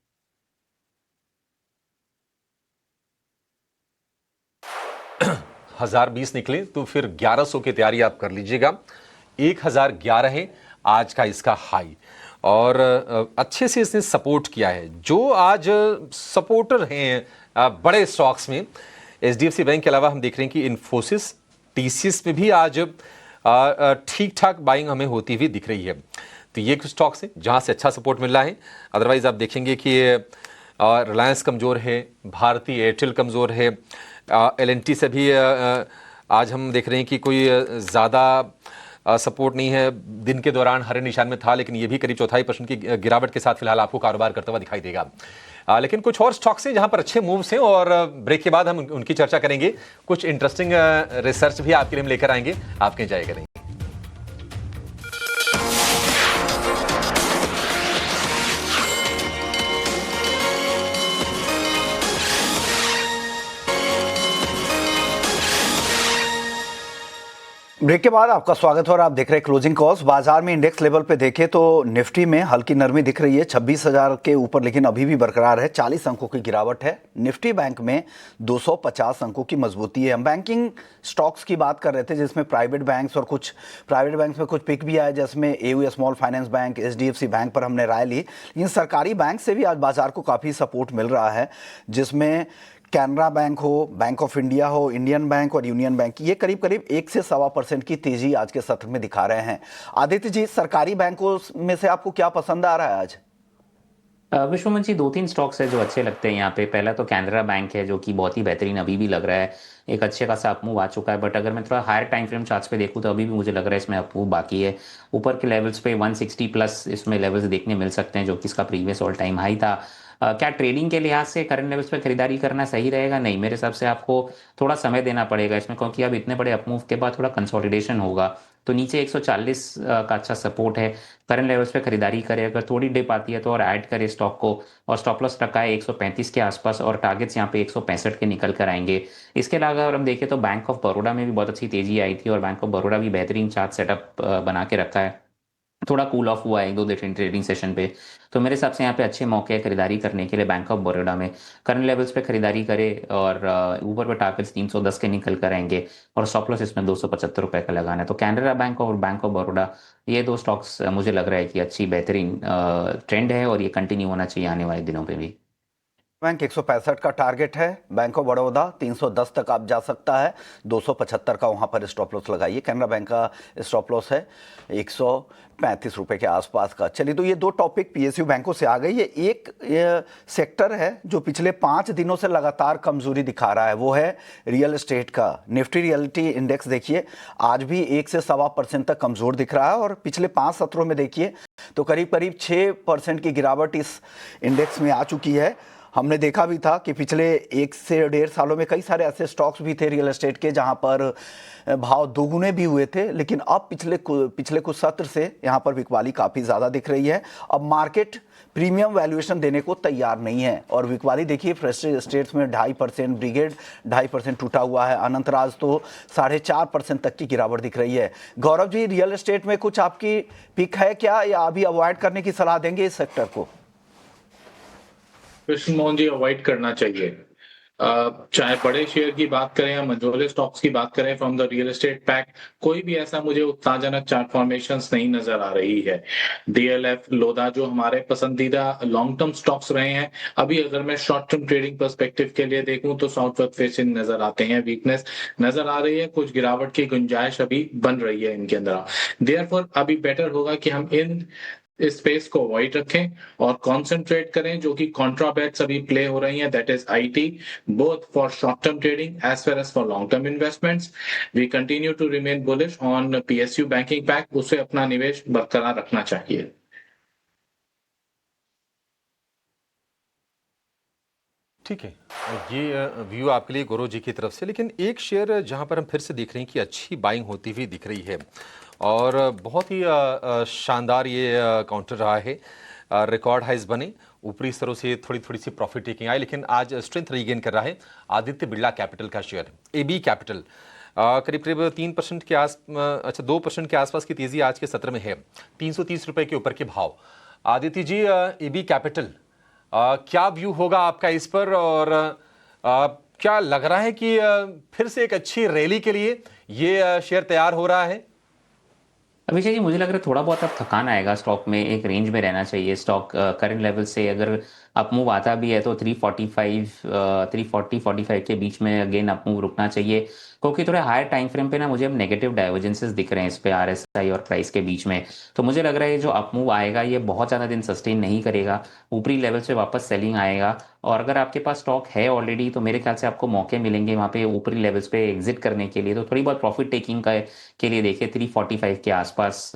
हजार 20 निकले तो फिर 1100 की तैयारी आप कर लीजिएगा। 1011 है आज का इसका हाई और अच्छे से इसने सपोर्ट किया है। जो आज सपोर्टर हैं बड़े स्टॉक्स में HDFC बैंक के अलावा हम देख रहे हैं कि इन्फोसिस, TCS में भी आज ठीक ठाक बाइंग हमें होती हुई दिख रही है। तो ये कुछ स्टॉक्स हैं जहां से अच्छा सपोर्ट मिल रहा है। अदरवाइज आप देखेंगे कि रिलायंस कमज़ोर है, भारती एयरटेल कमज़ोर है, L&T से भी आज हम देख रहे हैं कि कोई ज़्यादा सपोर्ट नहीं है। दिन के दौरान हरे निशान में था, लेकिन ये भी करीब 0.25% की गिरावट के साथ फिलहाल आपको कारोबार करता हुआ दिखाई देगा। लेकिन कुछ और स्टॉक्स हैं जहां पर अच्छे मूव्स हैं और ब्रेक के बाद हम उनकी चर्चा करेंगे। कुछ इंटरेस्टिंग रिसर्च भी आपके लिए हम लेकर आएंगे, आपके एंजॉय करेंगे। ब्रेक के बाद आपका स्वागत है और आप देख रहे हैं क्लोजिंग कॉल्स। बाजार में इंडेक्स लेवल पे देखें तो निफ्टी में हल्की नरमी दिख रही है 26,000 के ऊपर, लेकिन अभी भी बरकरार है। 40 अंकों की गिरावट है। निफ्टी बैंक में 250 अंकों की मजबूती है। हम बैंकिंग स्टॉक्स की बात कर रहे थे जिसमें प्राइवेट बैंक्स और कुछ प्राइवेट बैंक्स में कुछ पिक भी आए, जिसमें AU small finance bank, HDFC bank पर हमने राय ली। लेकिन सरकारी बैंक से भी आज बाजार को काफ़ी सपोर्ट मिल रहा है, जिसमें कैनरा बैंक हो, बैंक ऑफ इंडिया हो, इंडियन बैंक और यूनियन बैंक, ये करीब करीब 1 से 1.25% की तेजी आज के सत्र में दिखा रहे हैं। आदित्य जी, सरकारी बैंकों में से आपको क्या पसंद आ रहा है आज? विश्वमन जी, 2-3 स्टॉक्स है जो अच्छे लगते हैं यहाँ पे। पहला तो कैनरा बैंक है जो कि बहुत ही बेहतरीन अभी भी लग रहा है। एक अच्छे खासा अपमूव आ चुका है, बट अगर मैं थोड़ा हायर टाइम फ्रेम चार्ट्स पे देखूँ तो अभी भी मुझे लग रहा है इसमें अपमूव बाकी है। ऊपर के लेवल्स पे 160 प्लस इसमें लेवल्स देखने मिल सकते हैं जो कि इसका प्रीवियस ऑल टाइम हाई था। क्या ट्रेडिंग के लिहाज से करंट लेवल्स पे खरीदारी करना सही रहेगा? नहीं, मेरे हिसाब से आपको थोड़ा समय देना पड़ेगा इसमें, क्योंकि अब इतने बड़े अपमूव के बाद थोड़ा कंसोलिडेशन होगा। तो नीचे 140 का अच्छा सपोर्ट है। करंट लेवल्स पे खरीदारी करें, अगर थोड़ी डिप आती है तो और ऐड करें स्टॉक को। और स्टॉप लॉस रखा है 135 के आसपास और टारगेट्स यहाँ पे 165 के निकल कर आएंगे। इसके अलावा अगर हम देखें तो बैंक ऑफ बड़ौदा में भी बहुत अच्छी तेजी आई थी और बैंक ऑफ बड़ौदा भी बेहतरीन चार्ट सेटअप बना के रखा है। थोड़ा कूल ऑफ हुआ है 1-2 दिन ट्रेडिंग सेशन पे। तो मेरे हिसाब से यहाँ पे अच्छे मौके हैं खरीदारी करने के लिए बैंक ऑफ बड़ौदा में। करंट लेवल्स पे खरीदारी करें और ऊपर पे टारगेट्स 310 के निकल कर आएंगे और स्टॉप लॉस इसमें 275 रुपए का लगाना है। तो कैनरा बैंक और बैंक ऑफ बड़ौदा, ये 2 स्टॉक्स मुझे लग रहा है कि अच्छी बेहतरीन ट्रेंड है और ये कंटिन्यू होना चाहिए आने वाले दिनों पे भी। बैंक 165 का टारगेट है, बैंक ऑफ बड़ौदा 310 तक आप जा सकता है, 275 का वहाँ पर स्टॉप लॉस लगाइए। कैनरा बैंक का स्टॉप लॉस है 135 रुपए के आसपास का। चलिए, तो ये 2 टॉपिक पीएसयू बैंकों से आ गई। ये सेक्टर है जो पिछले 5 दिनों से लगातार कमजोरी दिखा रहा है, वो है रियल एस्टेट का। निफ्टी रियलिटी इंडेक्स देखिए, आज भी 1 से 1.25% तक कमजोर दिख रहा है और पिछले 5 सत्रों में देखिए तो करीब करीब 6% की गिरावट इस इंडेक्स में आ चुकी है। हमने देखा भी था कि पिछले 1 से 1.5 सालों में कई सारे ऐसे स्टॉक्स भी थे रियल एस्टेट के जहां पर भाव दोगुने भी हुए थे, लेकिन अब पिछले कुछ सत्र से यहां पर बिकवाली काफ़ी ज़्यादा दिख रही है। अब मार्केट प्रीमियम वैल्यूएशन देने को तैयार नहीं है और बिकवाली देखिए, फ्रेस्टेज एस्टेट्स में 2.5%, ब्रिगेड 2.5% टूटा हुआ है, अनंतराज तो 4.5% तक की गिरावट दिख रही है। गौरव जी, रियल एस्टेट में कुछ आपकी पिक है क्या, या अभी अवॉइड करने की सलाह देंगे इस सेक्टर को? कृष्ण मोहन जी, अवॉइड करना चाहिए। चाहे बड़े शेयर की बात करें या मंझोले स्टॉक्स की बात करें from the real estate pack, कोई भी ऐसा मुझे उत्साहजनक चार्ट फॉर्मेशंस नहीं नजर आ रही है। डीएलएफ, लोधा जो हमारे पसंदीदा लॉन्ग टर्म स्टॉक्स रहे हैं, अभी अगर मैं शॉर्ट टर्म ट्रेडिंग पर्सपेक्टिव के लिए देखूं तो साउथवर्ड फेसिंग नजर आते हैं, वीकनेस नजर आ रही है, कुछ गिरावट की गुंजाइश अभी बन रही है इनके अंदर। देयरफॉर अभी बेटर होगा कि हम इन इस स्पेस को अवॉइड रखें और कंसंट्रेट करें जो कि कॉन्ट्रा बेट्स अभी प्ले हो रही हैं, that is IT, both for short term trading as well as for long term investments. We continue to remain bullish on PSU banking pack, उसे अपना निवेश बरकरार रखना चाहिए। ठीक है, ये व्यू आपके लिए गौरव जी की तरफ से। लेकिन एक शेयर जहां पर हम फिर से देख रहे हैं कि अच्छी बाइंग होती हुई दिख रही है और बहुत ही शानदार ये काउंटर रहा है, रिकॉर्ड हाइज बने, ऊपरी स्तरों से थोड़ी थोड़ी सी प्रॉफिट टेकिंग आई, लेकिन आज स्ट्रेंथ रीगेन कर रहा है आदित्य बिरला कैपिटल का शेयर, एबी कैपिटल। करीब करीब 3% के 2% के आसपास की तेजी आज के सत्र में है, 330 रुपए के ऊपर के भाव। आदित्य जी, एबी कैपिटल, क्या व्यू होगा आपका इस पर, और क्या लग रहा है कि फिर से एक अच्छी रैली के लिए ये शेयर तैयार हो रहा है? अभिषेक जी, मुझे लग रहा है थोड़ा बहुत अब थकान आएगा स्टॉक में, एक रेंज में रहना चाहिए स्टॉक। करंट लेवल से अगर अपमूव आता भी है तो 340-45 के बीच में अगेन अपमूव रुकना चाहिए, क्योंकि थोड़े हायर टाइम फ्रेम पे ना मुझे अब नेगेटिव डाइवर्जेंसेस दिख रहे हैं इस पे आरएसआई और प्राइस के बीच में। तो मुझे लग रहा है ये जो अपमूव आएगा ये बहुत ज़्यादा दिन सस्टेन नहीं करेगा, ऊपरी लेवल से वापस सेलिंग आएगा। और अगर आपके पास स्टॉक है ऑलरेडी तो मेरे ख्याल से आपको मौके मिलेंगे वहाँ पे ऊपरी लेवल्स पे एग्जिट करने के लिए। तो थोड़ी बहुत प्रॉफिट टेकिंग के लिए देखिए 345 के आसपास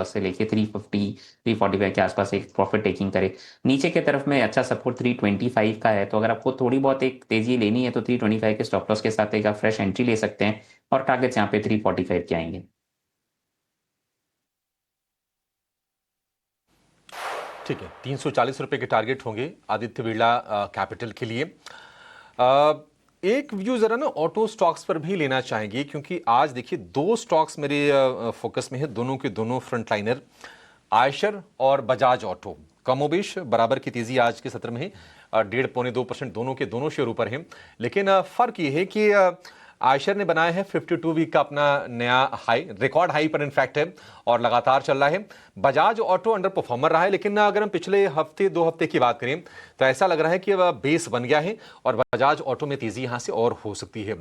से लेके 345 के आसपास एक प्रॉफिट टेकिंग करे। नीचे की तरफ में अच्छा सपोर्ट 325 का है, तो अगर आपको थोड़ी बहुत एक तेजी लेनी है तो 325 के स्टॉप लॉस के साथ एक आप फ्रेश एंट्री ले सकते हैं और टारगेट्स यहाँ पे 345 के आएंगे। ठीक है, 340 रुपए के टारगेट होंगे आदित्य बिरला कैपिटल के लिए। एक व्यू जरा ना ऑटो स्टॉक्स पर भी लेना चाहेंगे, क्योंकि आज देखिए 2 स्टॉक्स मेरे फोकस में है, दोनों के दोनों फ्रंटलाइनर, आयशर और बजाज ऑटो। कमोबेश बराबर की तेजी आज के सत्र में है, 1.5-2% दोनों के दोनों शेयर ऊपर हैं। लेकिन फर्क ये है कि आयशर ने बनाया है 52 वीक का अपना नया हाई, रिकॉर्ड हाई पर इनफैक्ट है और लगातार चल रहा है। बजाज ऑटो अंडर परफॉर्मर रहा है, लेकिन अगर हम पिछले हफ्ते 2 हफ्ते की बात करें तो ऐसा लग रहा है कि वह बेस बन गया है और बजाज ऑटो में तेजी यहां से और हो सकती है।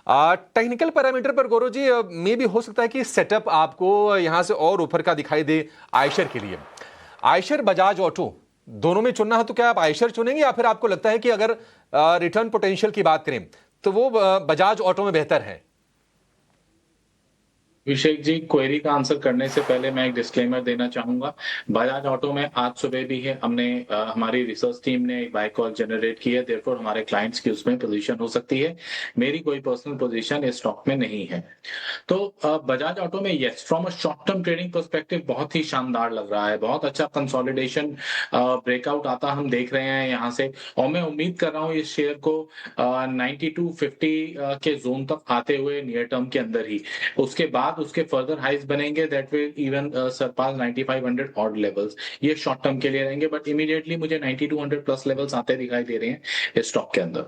टेक्निकल पैरामीटर पर गौरव जी मे भी हो सकता है कि सेटअप आपको यहां से और ऊपर का दिखाई दे आयशर के लिए। आयशर बजाज ऑटो दोनों में चुनना है तो क्या आप आयशर चुनेंगे, या फिर आपको लगता है कि अगर रिटर्न पोटेंशियल की बात करें तो वो बजाज ऑटो में बेहतर है? अभिषेक जी, क्वेरी का आंसर करने से पहले मैं एक डिस्क्लेमर देना चाहूंगा। बजाज ऑटो में आज सुबह भी है हमने हमारी रिसर्च टीम ने एक बाय कॉल जनरेट की है, देयरफॉर हमारे क्लाइंट्स की उसमें पोजीशन हो सकती है। मेरी कोई पर्सनल पोजीशन इस स्टॉक में नहीं है। तो बजाज ऑटो में yes, from a short term trading perspective बहुत ही शानदार लग रहा है। बहुत अच्छा कंसोलिडेशन ब्रेकआउट आता हम देख रहे हैं यहाँ से, और मैं उम्मीद कर रहा हूँ इस शेयर को 9250 के जोन तक आते हुए नियर टर्म के अंदर ही। उसके बाद उसके फर्दर हाइज बनेंगे that will even surpass 9500 odd levels. ये शॉर्ट टर्म के लिए रहेंगे, बट इमीडिएटली मुझे 9200 प्लस लेवल्स आते दिखाई दे रहे हैं इस स्टॉक के अंदर।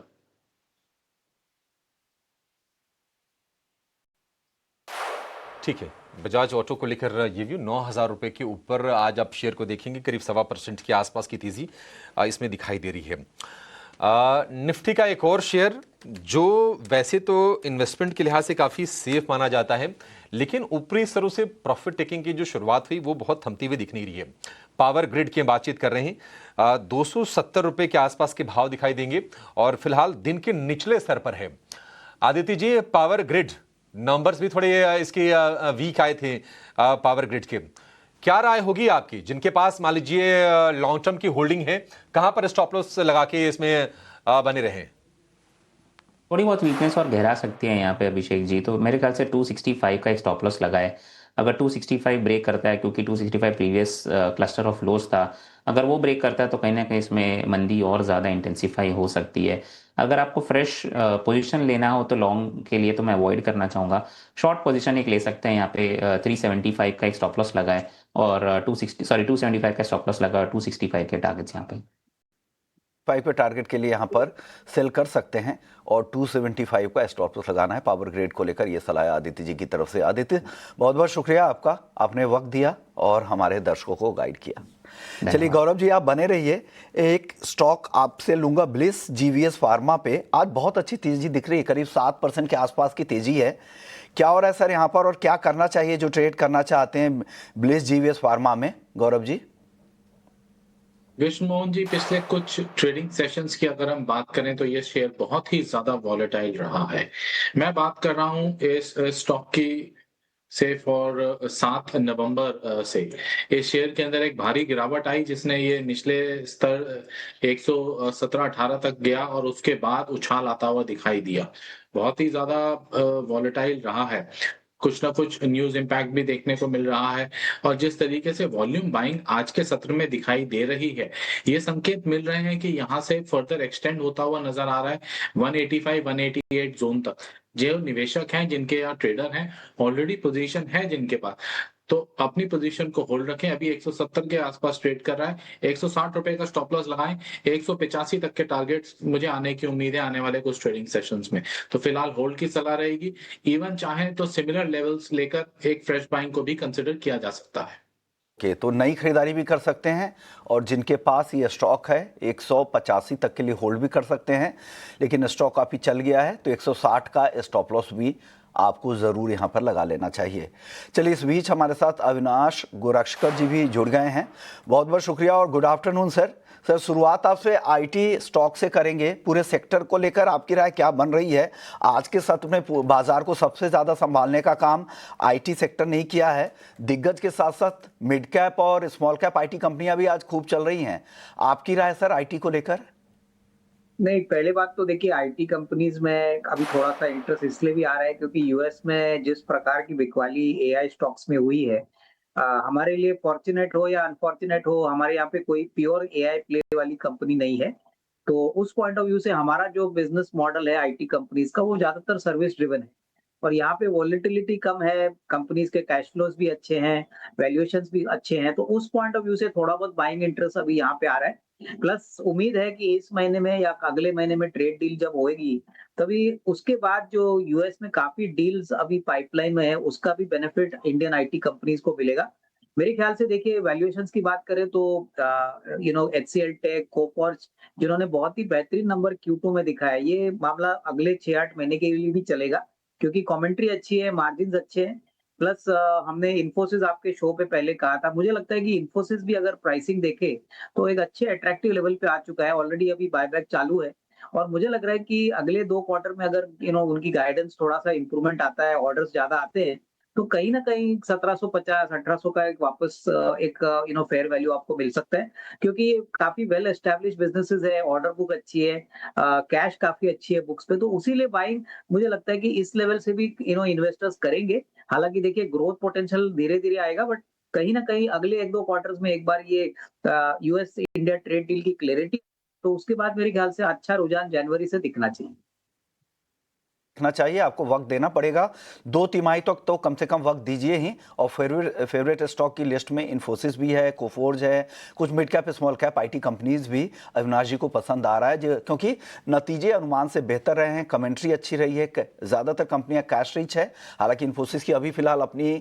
ठीक है, बजाज ऑटो को लेकर ये व्यू 9,000 रुपए के ऊपर आज आप शेयर को देखेंगे, करीब 1.25% के आसपास की तेजी इसमें दिखाई दे रही है। निफ्टी का एक और शेयर जो वैसे तो इन्वेस्टमेंट के लिहाज से काफी सेफ माना जाता है, लेकिन ऊपरी स्तरों से प्रॉफिट टेकिंग की जो शुरुआत हुई वो बहुत थमती हुई दिख नहीं रही है। पावर ग्रिड की बातचीत कर रहे हैं, 270 रुपए के आसपास के भाव दिखाई देंगे और फिलहाल दिन के निचले स्तर पर है। Aditya ji, power grid numbers भी थोड़े इसके वीक आए थे पावर ग्रिड के, क्या राय होगी आपकी? जिनके पास मान लीजिए लॉन्ग टर्म की होल्डिंग है, कहां पर स्टॉप लॉस लगा के इसमें बने रहे? थोड़ी बहुत वीकनेस और गहरा सकती है यहाँ पे अभिषेक जी, तो मेरे ख्याल से 265 का एक स्टॉप लॉस लगा है। अगर 265 ब्रेक करता है, क्योंकि 265 प्रीवियस क्लस्टर ऑफ लोस था, अगर वो ब्रेक करता है तो कहीं ना कहीं इसमें मंदी और ज़्यादा इंटेंसिफाई हो सकती है। अगर आपको फ्रेश पोजीशन लेना हो तो लॉन्ग के लिए तो मैं अवॉइड करना चाहूँगा। शॉर्ट पोजीशन एक ले सकते हैं यहाँ पे, 375 का एक स्टॉप लॉस लगा है और 275 का स्टॉप लॉस लगा और 265 के टारगेट्स यहाँ पे। 5 पे टारगेट के लिए यहाँ पर सेल कर सकते हैं और 275 का स्टॉप लॉस लगाना है पावर ग्रेड को लेकर। ये सलाह आदित्य जी की तरफ से। आदित्य, बहुत बहुत शुक्रिया आपका, आपने वक्त दिया और हमारे दर्शकों को गाइड किया। चलिए गौरव जी, आप बने रहिए। एक स्टॉक आपसे लूंगा, ब्लिस जीवीएस फार्मा पे आज बहुत अच्छी तेजी दिख रही है, करीब 7% के आसपास की तेजी है। क्या हो रहा है सर यहाँ पर, और क्या करना चाहिए जो ट्रेड करना चाहते हैं ब्लिस जीवीएस फार्मा में? गौरव जी। विष्णु मोहन जी, पिछले कुछ ट्रेडिंग सेशंस की अगर हम बात करें तो ये शेयर बहुत ही ज्यादा वॉलेटाइल रहा है। मैं बात कर रहा हूं इस स्टॉक की से फॉर 7 नवंबर से इस शेयर के अंदर एक भारी गिरावट आई, जिसने ये निचले स्तर 117-18 तक गया और उसके बाद उछाल आता हुआ दिखाई दिया। बहुत ही ज्यादा वॉलेटाइल रहा है, कुछ ना कुछ न्यूज इंपैक्ट भी देखने को मिल रहा है। और जिस तरीके से वॉल्यूम बाइंग आज के सत्र में दिखाई दे रही है, ये संकेत मिल रहे हैं कि यहाँ से फर्दर एक्सटेंड होता हुआ नजर आ रहा है 185-188 जोन तक। जो निवेशक हैं, जिनके यहाँ ट्रेडर हैं, ऑलरेडी पोजीशन है जिनके पास, तो अपनी पोजीशन को होल्ड रखें। अभी 170 के आसपास ट्रेड कर रहा है, 160 रुपए का स्टॉप लॉस लगाएं। 185 तक के टारगेट्स मुझे आने की उम्मीद है आने वाले कुछ ट्रेडिंग सेशंस में, तो फिलहाल होल्ड की सलाह रहेगी। इवन चाहे तो सिमिलर लेवल्स लेकर एक फ्रेश बाइंग को भी कंसिडर किया जा सकता है। तो नई खरीदारी भी कर सकते हैं और जिनके पास ये स्टॉक है 185 तक के लिए होल्ड भी कर सकते हैं, लेकिन स्टॉक काफ़ी चल गया है तो 160 का स्टॉप लॉस भी आपको ज़रूर यहाँ पर लगा लेना चाहिए। चलिए, इस बीच हमारे साथ अविनाश गोरक्षकर जी भी जुड़ गए हैं। बहुत बहुत शुक्रिया और गुड आफ्टरनून सर। सर, शुरुआत आपसे आईटी स्टॉक से करेंगे। पूरे सेक्टर को लेकर आपकी राय क्या बन रही है? आज के सत्र में बाजार को सबसे ज़्यादा संभालने का काम आईटी सेक्टर ने किया है। दिग्गज के साथ साथ मिड कैप और स्मॉल कैप आईटी कंपनियां भी आज खूब चल रही हैं। आपकी राय सर आईटी को लेकर? नहीं, पहली बात तो देखिए, आईटी कंपनीज में अभी थोड़ा सा इंटरेस्ट इसलिए भी आ रहा है क्योंकि यूएस में जिस प्रकार की बिकवाली एआई स्टॉक्स में हुई है, हमारे लिए फॉर्चुनेट हो या अनफॉर्चुनेट हो, हमारे यहाँ पे कोई प्योर एआई प्ले वाली कंपनी नहीं है। तो उस पॉइंट ऑफ व्यू से हमारा जो बिजनेस मॉडल है आईटी कंपनीज का, वो ज्यादातर सर्विस ड्रिवन है और यहाँ पे वॉलेटिलिटी कम है, कंपनीज के कैश फ्लोज भी अच्छे हैं, वैल्यूएशंस भी अच्छे हैं। तो उस पॉइंट ऑफ व्यू से थोड़ा बहुत बाइंग इंटरेस्ट अभी यहाँ पे आ रहा है। प्लस उम्मीद है कि इस महीने में या अगले महीने में ट्रेड डील जब होएगी, तभी उसके बाद जो यूएस में काफ़ी डील्स अभी पाइपलाइन में है, उसका भी बेनिफिट इंडियन आईटी कंपनीज़ को मिलेगा। मेरे ख्याल से देखिए वैल्यूएशंस की बात करें तो एचसीएल टेक, कोफॉर्ज जिन्होंने बहुत ही बेहतरीन नंबर Q2 में दिखाया है, ये मामला अगले 6-8 महीने के लिए भी चलेगा क्योंकि कमेंट्री अच्छी है, मार्जिन्स अच्छे हैं। प्लस हमने इन्फोसिस आपके शो पे पहले कहा था, मुझे लगता है कि इन्फोसिस भी अगर प्राइसिंग देखे तो एक अच्छे अट्रैक्टिव लेवल पे आ चुका है, ऑलरेडी अभी बायबैक चालू है और मुझे लग रहा है कि अगले 2 क्वार्टर में अगर उनकी गाइडेंस थोड़ा-सा इंप्रूवमेंट आता है, ऑर्डर्स ज़्यादा आते हैं, तो कहीं न कहीं 1750 1800 का एक वापस एक फेयर वैल्यू आपको मिल सकता है क्योंकि ये काफ़ी वेल एस्टैब्लिश्ड बिज़नेसेस है, ऑर्डर बुक अच्छी है, कैश काफ़ी अच्छी है बुक्स पे, तो उसीलिए बाइंग मुझे लगता है कि इस लेवल से भी इन्वेस्टर्स करेंगे। हालाँकि देखिए ग्रोथ पोटेंशियल धीरे-धीरे आएगा बट कहीं न कहीं अगले 1-2 क्वार्टर्स में एक बार ये यूएस इंडिया ट्रेड डील की क्लैरिटी तो उसके बाद मेरे ख्याल से अच्छा रुझान जनवरी से दिखना चाहिए। देखना चाहिए, आपको वक्त देना पड़ेगा। 2 तिमाही तक तो कम से कम वक्त दीजिए ही। और फेवरेट स्टॉक की लिस्ट में इन्फोसिस भी है, कोफोर्ज है, कुछ mid cap small cap IT companies भी अविनाश जी को पसंद आ रहा है क्योंकि नतीजे अनुमान से बेहतर रहे हैं, कमेंट्री अच्छी रही है, ज़्यादातर कंपनियां कैश रिच है। हालांकि इन्फोसिस की अभी फिलहाल अपनी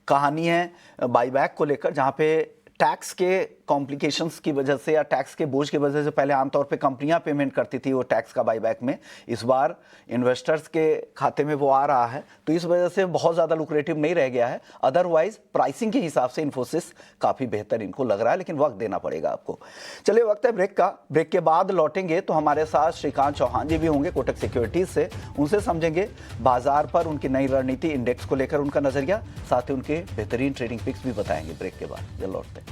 कहानी है बाईबैक को लेकर, जहां पे टैक्स के कॉम्प्लिकेशंस की वजह से या टैक्स के बोझ की वजह से पहले आमतौर पे कंपनियां पेमेंट करती थी वो टैक्स का बाईबैक में, इस बार इन्वेस्टर्स के खाते में वो आ रहा है, तो इस वजह से बहुत ज़्यादा लुक्रेटिव नहीं रह गया है। अदरवाइज प्राइसिंग के हिसाब से इन्फोसिस काफ़ी बेहतर इनको लग रहा है, लेकिन वक्त देना पड़ेगा आपको। चलिए वक्त है ब्रेक का। ब्रेक के बाद लौटेंगे तो हमारे साथ श्रीकांत चौहान जी भी होंगे कोटक सिक्योरिटीज से, उनसे समझेंगे बाजार पर उनकी नई रणनीति, इंडेक्स को लेकर उनका नजरिया, साथ ही उनके बेहतरीन ट्रेडिंग पिक्स भी बताएंगे ब्रेक के बाद। जल्द लौटते हैं।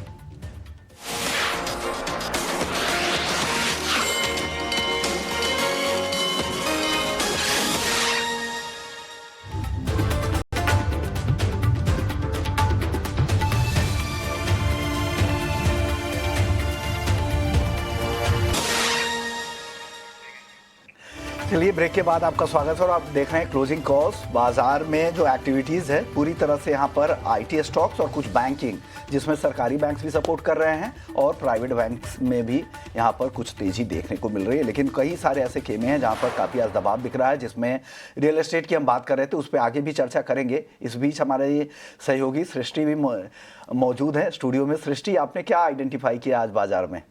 चलिए ब्रेक के बाद आपका स्वागत है और आप देख रहे हैं क्लोजिंग कॉल्स। बाजार में जो एक्टिविटीज़ है पूरी तरह से यहाँ पर आईटी स्टॉक्स और कुछ बैंकिंग, जिसमें सरकारी बैंक्स भी सपोर्ट कर रहे हैं और प्राइवेट बैंक्स में भी यहाँ पर कुछ तेज़ी देखने को मिल रही है। लेकिन कई सारे ऐसे खेमे हैं जहाँ पर काफ़ी आज दबाव दिख रहा है, जिसमें रियल एस्टेट की हम बात कर रहे थे, उस पर आगे भी चर्चा करेंगे। इस बीच हमारे सहयोगी सृष्टि भी मौजूद है स्टूडियो में। सृष्टि, आपने क्या आइडेंटिफाई किया आज बाजार में?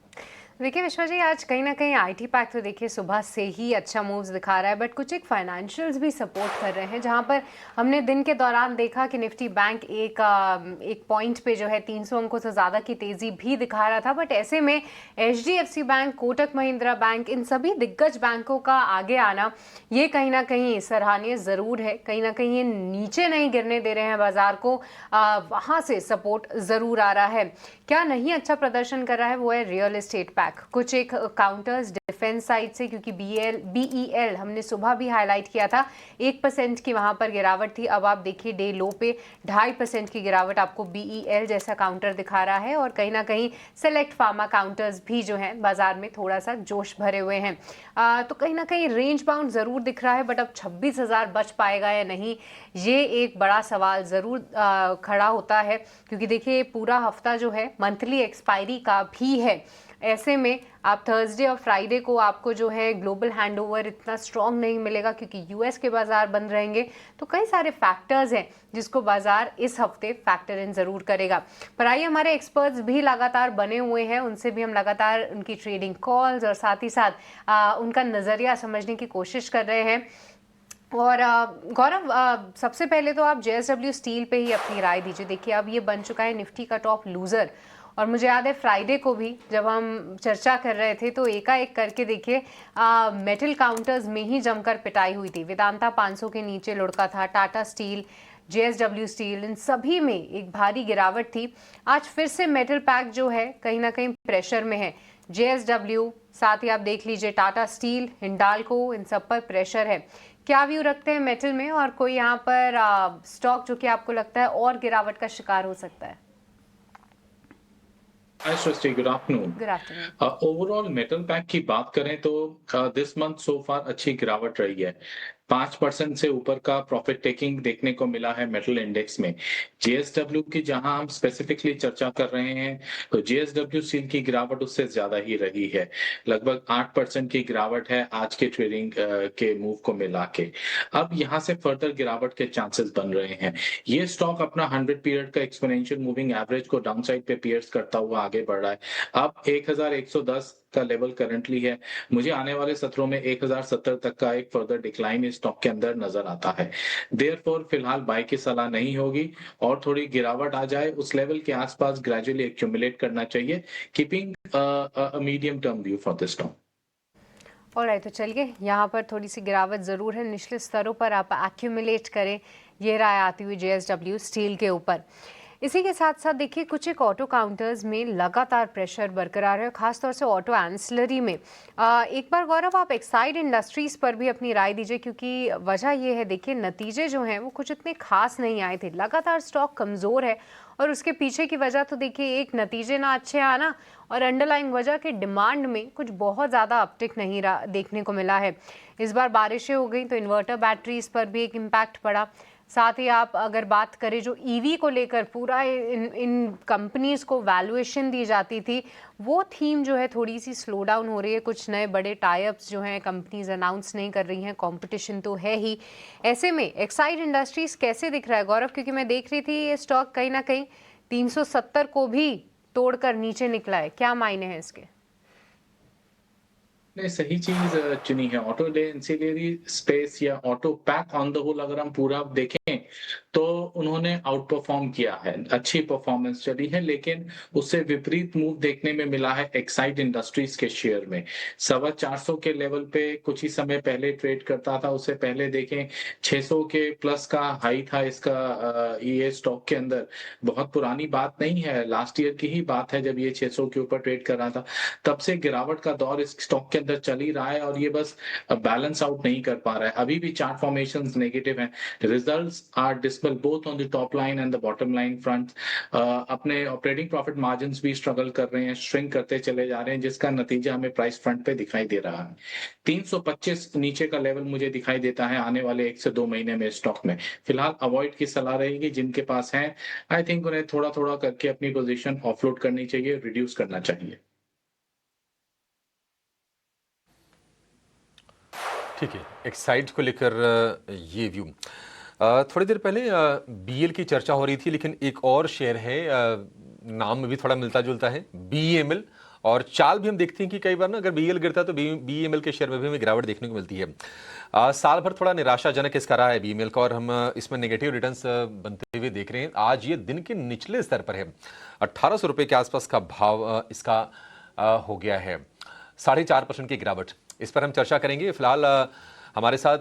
देखिए विश्वा जी, आज कहीं ना कहीं आईटी पैक तो देखिए सुबह से ही अच्छा मूव्स दिखा रहा है, बट कुछ एक फाइनेंशियल्स भी सपोर्ट कर रहे हैं, जहां पर हमने दिन के दौरान देखा कि निफ्टी बैंक एक पॉइंट पे जो है 300 अंकों से ज़्यादा की तेज़ी भी दिखा रहा था। बट ऐसे में HDFC bank, Kotak Mahindra bank, इन सभी दिग्गज बैंकों का आगे आना ये कहीं ना कहीं सराहनीय ज़रूर है। कहीं ना कहीं ये नीचे नहीं गिरने दे रहे हैं बाजार को, वहाँ से सपोर्ट ज़रूर आ रहा है। क्या नहीं अच्छा प्रदर्शन कर रहा है वो है रियल एस्टेट पैक। कुछ एक काउंटर्स डिफेंस साइड से, क्योंकि बीईएल हमने सुबह भी हाईलाइट किया था, 1% की वहां पर गिरावट थी। अब आप देखिए डे लो पे 2.5% की गिरावट आपको बीईएल जैसा काउंटर दिखा रहा है। और कहीं ना कहीं सेलेक्ट फार्मा काउंटर्स भी जो हैं बाजार में थोड़ा सा जोश भरे हुए हैं। तो कहीं ना कहीं रेंज बाउंड जरूर दिख रहा है, बट अब 26,000 बच पाएगा या नहीं, ये एक बड़ा सवाल जरूर खड़ा होता है, क्योंकि देखिए पूरा हफ्ता जो है मंथली एक्सपायरी का भी है। ऐसे में आप थर्सडे और फ्राइडे को आपको जो है ग्लोबल हैंडओवर इतना स्ट्रॉन्ग नहीं मिलेगा, क्योंकि यूएस के बाजार बंद रहेंगे। तो कई सारे फैक्टर्स हैं जिसको बाजार इस हफ्ते फैक्टर इन जरूर करेगा। पर आइए, हमारे एक्सपर्ट्स भी लगातार बने हुए हैं, उनसे भी हम लगातार उनकी ट्रेडिंग कॉल्स और साथ ही साथ उनका नज़रिया समझने की कोशिश कर रहे हैं। और गौरव, सबसे पहले तो आप जेएसडब्ल्यू स्टील पे ही अपनी राय दीजिए। देखिए अब ये बन चुका है निफ्टी का टॉप लूजर, और मुझे याद है फ्राइडे को भी जब हम चर्चा कर रहे थे तो एकाएक करके देखिए मेटल काउंटर्स में ही जमकर पिटाई हुई थी। वेदांता 500 के नीचे लुढ़का था, टाटा स्टील, जेएसडब्ल्यू स्टील, इन सभी में एक भारी गिरावट थी। आज फिर से मेटल पैक जो है कहीं ना कहीं प्रेशर में है। जेएसडब्ल्यू, साथ ही आप देख लीजिए टाटा स्टील, हिंडाल्को, इन सब पर प्रेशर है। क्या व्यू रखते हैं मेटल में, और कोई यहाँ पर स्टॉक जो कि आपको लगता है और गिरावट का शिकार हो सकता है? Hi Srishti, good afternoon. Good afternoon. Overall metal pack की बात करें तो दिस मंथ सो फार अच्छी गिरावट रही है। 5% से ऊपर का प्रॉफिट टेकिंग देखने को मिला है मेटल इंडेक्स में। जेएसडब्ल्यू की जहां हम स्पेसिफिकली चर्चा कर रहे हैं तो जेएसडब्ल्यू स्टील की गिरावट उससे ज्यादा ही रही है, लगभग 8% की गिरावट है आज के ट्रेडिंग के मूव को मिला के। अब यहां से फर्दर गिरावट के चांसेस बन रहे हैं। ये स्टॉक अपना 100 पीरियड का एक्सपोनेंशियल मूविंग एवरेज को डाउनसाइड पे पियर्स करता हुआ आगे बढ़ रहा है। अब 1110 का लेवल करंटली है, मुझे आने वाले सत्रों में 1070 तक का एक फर्दर डिक्लाइन इस स्टॉक के अंदर नजर आता है। देयरफॉर फिलहाल बाय की सलाह नहीं होगी और थोड़ी गिरावट आ जाए उस लेवल के आसपास ग्रेजुअली एक्यूमुलेट करना चाहिए, keeping medium term view for this stock. Alright, तो चलिए यहाँ पर थोड़ी सी गिरावट ज़रूर है, निचले स्तरों पर आप एक्यूमुलेट करें, ये राय आती हुई जेएसडब्ल्यू स्टील के ऊपर। इसी के साथ साथ देखिए कुछ एक ऑटो काउंटर्स में लगातार प्रेशर बरकरार है, खासतौर से ऑटो एंसिलरी में। एक बार गौरव आप एक्साइड इंडस्ट्रीज़ पर भी अपनी राय दीजिए, क्योंकि वजह ये है देखिए नतीजे जो हैं वो कुछ इतने खास नहीं आए थे, लगातार स्टॉक कमज़ोर है और उसके पीछे की वजह तो देखिए एक नतीजे ना अच्छे आना और अंडरलाइंग वजह के डिमांड में कुछ बहुत ज़्यादा अपटिक नहीं देखने को मिला है। इस बार बारिशें हो गई तो इन्वर्टर बैटरीज पर भी एक इम्पैक्ट पड़ा। साथ ही आप अगर बात करें जो ईवी को लेकर पूरा इन कंपनीज को वैल्यूएशन दी जाती थी, वो थीम जो है थोड़ी सी स्लो डाउन हो रही है। कुछ नए बड़े टाइप्स जो हैं कंपनीज अनाउंस नहीं कर रही हैं, कंपटीशन तो है ही। ऐसे में एक्साइड इंडस्ट्रीज कैसे दिख रहा है गौरव, क्योंकि मैं देख रही थी ये स्टॉक कहीं ना कहीं 370 को भी तोड़कर नीचे निकला है, क्या मायने हैं इसके? ने सही चीज चुनी है। ऑटो एंसिलरी स्पेस या auto pack on the whole अगर हम पूरा देखें तो उन्होंने आउट परफॉर्म किया है, अच्छी परफॉर्मेंस चली है, लेकिन उससे विपरीत मूव देखने में मिला है एक्साइड इंडस्ट्रीज के शेयर में। 450 के लेवल पे कुछ ही समय पहले ट्रेड करता था, उससे पहले देखें 600 के प्लस का हाई था इसका ये स्टॉक के अंदर। बहुत पुरानी बात नहीं है, लास्ट ईयर की ही बात है जब ये 600 के ऊपर ट्रेड कर रहा था। तब से गिरावट का दौर इस स्टॉक के अंदर चल ही रहा है और ये बस बैलेंस आउट नहीं कर पा रहा है। अभी भी चार्ट फॉर्मेशंस नेगेटिव हैं, results are dismal both on the top line and the bottom line front. अपने ऑपरेटिंग प्रॉफिट मार्जिन्स भी स्ट्रगल कर रहे हैं, श्रिंक करते चले जा रहे हैं, जिसका नतीजा हमें प्राइस फ्रंट पे दिखाई दे रहा है। 325 नीचे का लेवल मुझे दिखाई देता है आने वाले 1 से 2 महीने में स्टॉक में। फिलहाल अवॉइड की सलाह रहेगी, जिनके पास है आई थिंक उन्हें थोड़ा थोड़ा करके अपनी पोजीशन ऑफलोड करनी चाहिए, रिड्यूस करना चाहिए। ठीक है, एक्साइड को लेकर ये व्यू। थोड़ी देर पहले बीएल की चर्चा हो रही थी, लेकिन एक और शेयर है, नाम में भी थोड़ा मिलता जुलता है, बीईएमएल, और चाल भी हम देखते हैं कि कई बार ना अगर बीएल गिरता है तो बीईएमएल के शेयर में भी हमें गिरावट देखने को मिलती है। साल भर थोड़ा निराशाजनक इसका रहा है बीईएमएल का और हम इसमें नेगेटिव रिटर्न्स बनते हुए देख रहे हैं। आज ये दिन के निचले स्तर पर है, 1800 रुपये के आसपास का भाव इसका हो गया है, 4.5% की गिरावट। इस पर हम चर्चा करेंगे। फिलहाल हमारे साथ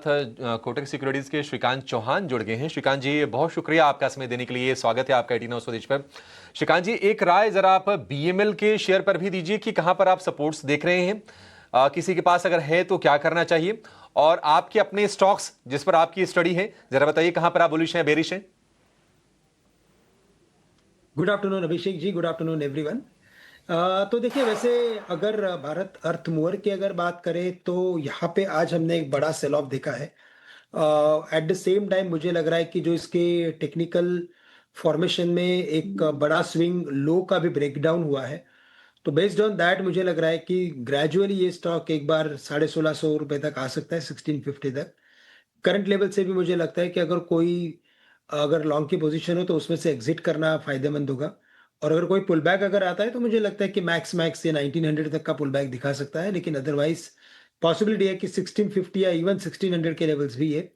कोटक सिक्योरिटीज के श्रीकांत चौहान जुड़ गए हैं। श्रीकांत जी, बहुत शुक्रिया आपका समय देने के लिए, स्वागत है आपका 18 स्वदेश पर। श्रीकांत जी, एक राय जरा आप बीएमएल के शेयर पर भी दीजिए कि कहां पर आप सपोर्ट्स देख रहे हैं, किसी के पास अगर है तो क्या करना चाहिए, और आपके अपने स्टॉक्स जिस पर आपकी स्टडी है जरा बताइए कहां पर आप बुलिश हैं, बेरिश हैं। गुड आफ्टरनून अभिषेक जी, गुड आफ्टरनून एवरीवन। तो देखिए, वैसे अगर भारत अर्थ मूवर की अगर बात करें तो यहाँ पे आज हमने एक बड़ा सेल ऑफ देखा है। एट द सेम टाइम मुझे लग रहा है कि जो इसके टेक्निकल फॉर्मेशन में एक बड़ा स्विंग लो का भी ब्रेकडाउन हुआ है, तो बेस्ड ऑन दैट मुझे लग रहा है कि ग्रेजुअली ये स्टॉक एक बार 1650 रुपये तक आ सकता है, 1650 तक। करंट लेवल से भी मुझे लगता है कि अगर लॉन्ग की पोजीशन हो तो उसमें से एग्जिट करना फायदेमंद होगा। और अगर कोई पुल बैक अगर आता है तो मुझे लगता है कि मैक्स ये 1900 तक का पुल बैक दिखा सकता है, लेकिन अदरवाइज पॉसिबिलिटी है कि 1650 या इवन 1600 के लेवल्स भी ये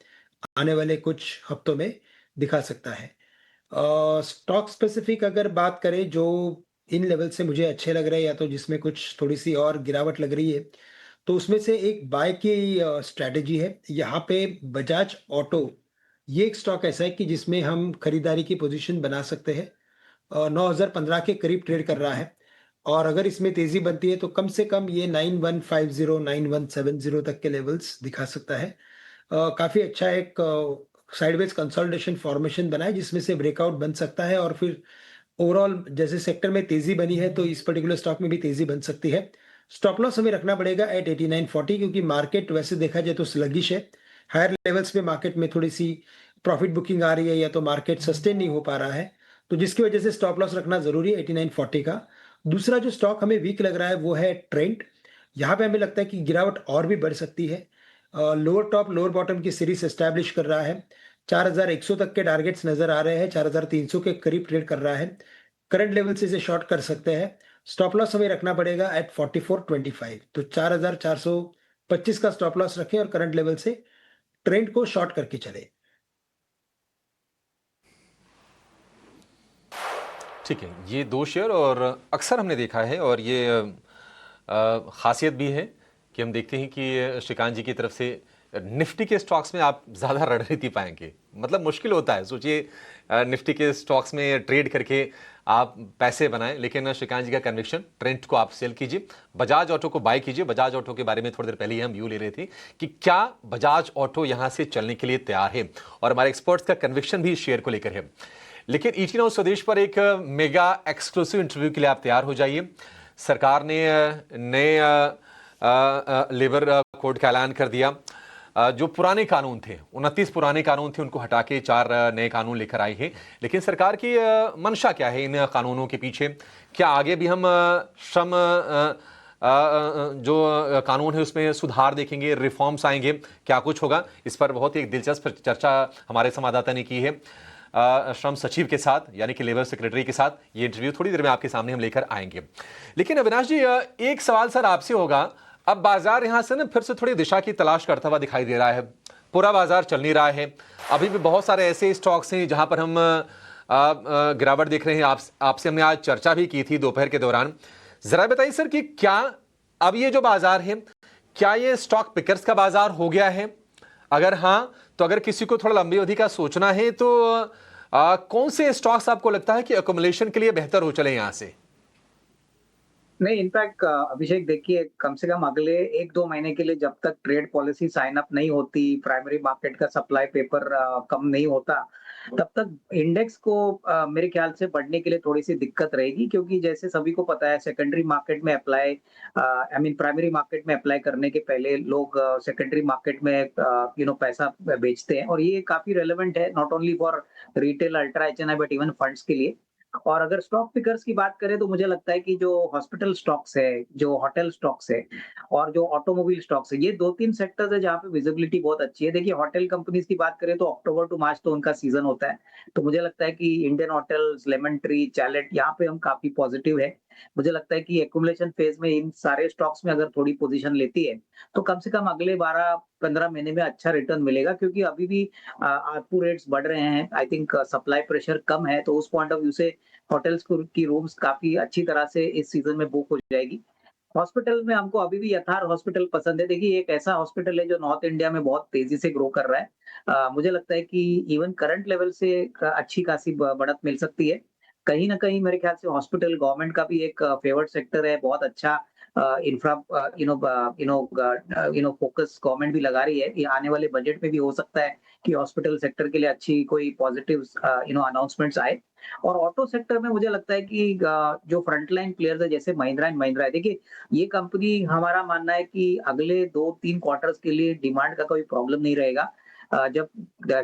आने वाले कुछ हफ्तों में दिखा सकता है। स्टॉक स्पेसिफिक अगर बात करें जो इन लेवल से मुझे अच्छे लग रहे हैं या तो जिसमें कुछ थोड़ी सी और गिरावट लग रही है, तो उसमें से एक बाय की स्ट्रैटेजी है। यहाँ पे बजाज ऑटो, ये एक स्टॉक ऐसा है कि जिसमें हम खरीदारी की पोजीशन बना सकते हैं। 9015 के करीब ट्रेड कर रहा है और अगर इसमें तेजी बनती है तो कम से कम ये 9150 9170 तक के लेवल्स दिखा सकता है। काफी अच्छा एक साइडवेज कंसोलिडेशन फॉर्मेशन बना है जिसमें से ब्रेकआउट बन सकता है और फिर ओवरऑल जैसे सेक्टर में तेजी बनी है तो इस पर्टिकुलर स्टॉक में भी तेजी बन सकती है। स्टॉप लॉस हमें रखना पड़ेगा एट 8940, क्योंकि मार्केट वैसे देखा जाए तो स्लगिश है, हायर लेवल्स पे मार्केट में थोड़ी सी प्रॉफिट बुकिंग आ रही है या तो मार्केट सस्टेन नहीं हो पा रहा है, तो जिसकी वजह से स्टॉप लॉस रखना जरूरी है 8940 का। दूसरा जो स्टॉक हमें वीक लग रहा है वो है ट्रेंड। यहाँ पे हमें लगता है कि गिरावट और भी बढ़ सकती है। लोअर टॉप लोअर बॉटम की सीरीज एस्टैब्लिश कर रहा है, 4100 तक के टारगेट्स नजर आ रहे हैं, 4300 के करीब ट्रेड कर रहा है। करंट लेवल से इसे शॉर्ट कर सकते हैं। स्टॉप लॉस हमें रखना पड़ेगा एट 4425, तो 4425 का स्टॉप लॉस रखें और करंट लेवल से ट्रेंड को शॉर्ट करके चले। ठीक है, ये दो शेयर और अक्सर हमने देखा है और ये खासियत भी है कि हम देखते हैं कि श्रीकांत जी की तरफ से निफ्टी के स्टॉक्स में आप ज़्यादा रणनीति पाएंगे। मतलब मुश्किल होता है, सोचिए निफ्टी के स्टॉक्स में ट्रेड करके आप पैसे बनाएं, लेकिन श्रीकांत जी का कन्विक्शन ट्रेंड को आप सेल कीजिए, बजाज ऑटो को बाय कीजिए। बजाज ऑटो के बारे में थोड़ी देर पहले ही हम व्यू ले रहे थे कि क्या बजाज ऑटो यहाँ से चलने के लिए तैयार है और हमारे एक्सपर्ट्स का कन्विक्शन भी इस शेयर को लेकर है। लेकिन ईटी नाउ स्वदेश पर एक मेगा एक्सक्लूसिव इंटरव्यू के लिए आप तैयार हो जाइए। सरकार ने नए लेबर कोड का ऐलान कर दिया। जो पुराने कानून थे, 29 पुराने कानून थे, उनको हटा के 4 नए कानून लेकर आई है। लेकिन सरकार की मंशा क्या है इन कानूनों के पीछे? क्या आगे भी हम श्रम जो कानून है उसमें सुधार देखेंगे, रिफॉर्म्स आएंगे, क्या कुछ होगा? इस पर बहुत ही एक दिलचस्प चर्चा हमारे संवाददाता ने की है श्रम सचिव के साथ, यानी कि लेबर सेक्रेटरी के साथ। ये इंटरव्यू थोड़ी देर में आपके सामने हम लेकर आएंगे। लेकिन अविनाश जी, एक सवाल सर आपसे होगा। अब बाजार यहां से ना फिर से थोड़ी दिशा की तलाश करता हुआ दिखाई दे रहा है। पूरा बाजार चल नहीं रहा है। अभी भी बहुत सारे ऐसे स्टॉक्स हैं जहां पर हम गिरावट देख रहे हैं। आपसे हमने आज चर्चा भी की थी दोपहर के दौरान। जरा बताइए सर कि क्या अब ये जो बाजार है, क्या ये स्टॉक पिकर्स का बाजार हो गया है? अगर हाँ, तो अगर किसी को थोड़ा लंबी अवधि का सोचना है तो कौन से स्टॉक्स आपको लगता है कि अकोमुलेशन के लिए बेहतर हो चले यहां से? नहीं, इनफैक्ट अभिषेक देखिए, कम से कम अगले 1-2 महीने के लिए जब तक ट्रेड पॉलिसी साइन अप नहीं होती, प्राइमरी मार्केट का सप्लाई पेपर कम नहीं होता, तब तक इंडेक्स को मेरे ख्याल से बढ़ने के लिए थोड़ी सी दिक्कत रहेगी। क्योंकि जैसे सभी को पता है, सेकेंडरी मार्केट में अप्लाई प्राइमरी मार्केट में अप्लाई करने के पहले लोग सेकेंडरी मार्केट में पैसा बेचते हैं, और ये काफी रेलेवेंट है not only for retail, ultra HNI, but even funds के लिए। और अगर स्टॉक पिकर्स की बात करें तो मुझे लगता है कि जो हॉस्पिटल स्टॉक्स है, जो होटल स्टॉक्स है और जो ऑटोमोबाइल स्टॉक्स है, ये 2-3 सेक्टर्स है जहाँ पे विजिबिलिटी बहुत अच्छी है। देखिए, होटल कंपनीज की बात करें तो अक्टूबर टू मार्च तो उनका सीजन होता है, तो मुझे लगता है कि Indian hotels, lemon tree, chalet, यहाँ पे हम काफी पॉजिटिव है। मुझे लगता है कि एक्यूमुलेशन फेज में इन सारे स्टॉक्स में अगर थोड़ी पोजीशन लेती है तो कम से कम अगले 12-15 महीने में अच्छा रिटर्न मिलेगा। क्योंकि अभी भी आरपू रेट्स बढ़ रहे हैं, आई थिंक सप्लाई प्रेशर कम है, तो उस पॉइंट ऑफ व्यू से होटल्स की रूम्स काफी अच्छी तरह से इस सीजन में बुक हो जाएगी। हॉस्पिटल में हमको अभी भी यथार्थ हॉस्पिटल पसंद है। देखिए, एक ऐसा हॉस्पिटल है जो नॉर्थ इंडिया में बहुत तेजी से ग्रो कर रहा है। मुझे लगता है कि इवन करंट लेवल से अच्छी खासी बढ़त मिल सकती है। कहीं ना कहीं मेरे ख्याल से हॉस्पिटल गवर्नमेंट का भी एक फेवर्ड सेक्टर है, बहुत अच्छा इंफ्रा फोकस गवर्नमेंट भी लगा रही है। ये आने वाले बजट में भी हो सकता है कि हॉस्पिटल सेक्टर के लिए अच्छी कोई पॉजिटिव अनाउंसमेंट्स आए। और ऑटो सेक्टर में मुझे लगता है कि जो फ्रंटलाइन प्लेयर्स है जैसे महिंद्रा एंड महिंद्रा है, देखिए ये कंपनी, हमारा मानना है कि अगले 2-3 क्वार्टर्स के लिए डिमांड का कोई प्रॉब्लम नहीं रहेगा। जब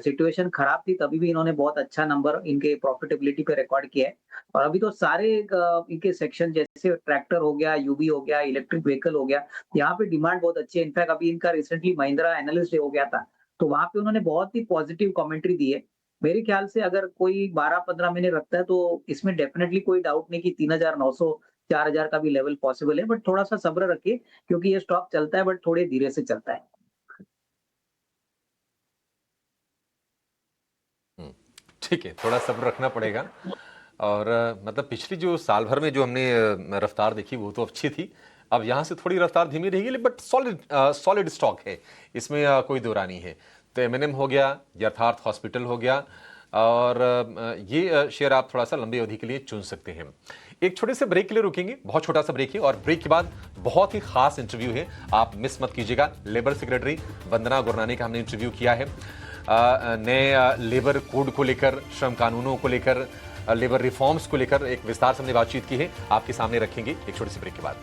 सिचुएशन खराब थी तभी भी इन्होंने बहुत अच्छा नंबर इनके प्रॉफिटेबिलिटी पे रिकॉर्ड किया है। और अभी तो सारे इनके सेक्शन जैसे ट्रैक्टर हो गया, यूबी हो गया, इलेक्ट्रिक व्हीकल हो गया, यहाँ पे डिमांड बहुत अच्छी है। इनफैक्ट अभी इनका रिसेंटली महिंद्रा एनालिस्ट डे हो गया था, तो वहां पे उन्होंने बहुत ही पॉजिटिव कमेंट्री दी है। मेरे ख्याल से अगर कोई 12-15 महीने रखता है तो इसमें डेफिनेटली कोई डाउट नहीं कि 3,900 4,000 का भी लेवल पॉसिबल है। बट थोड़ा सा सब्र रखिए, क्योंकि ये स्टॉक चलता है बट थोड़े धीरे से चलता है। ठीक है, थोड़ा सब्र रखना पड़ेगा। और मतलब पिछली जो साल भर में जो हमने रफ्तार देखी वो तो अच्छी थी। अब यहाँ से थोड़ी रफ्तार धीमी रहेगी, बट सॉलिड स्टॉक है, इसमें कोई दो रानी है। तो एमएनएम हो गया, यथार्थ हॉस्पिटल हो गया, और ये शेयर आप थोड़ा सा लंबी अवधि के लिए चुन सकते हैं। एक छोटे से ब्रेक के लिए रुकेंगे, बहुत छोटा सा ब्रेक है, और ब्रेक के बाद बहुत ही खास इंटरव्यू है, आप मिस मत कीजिएगा। लेबर सेक्रेटरी वंदना गुरनानी का हमने इंटरव्यू किया है नए लेबर कोड को लेकर, श्रम कानूनों को लेकर, लेबर रिफॉर्म्स को लेकर एक विस्तार से हमने बातचीत की है, आपके सामने रखेंगे एक छोटे से ब्रेक के बाद।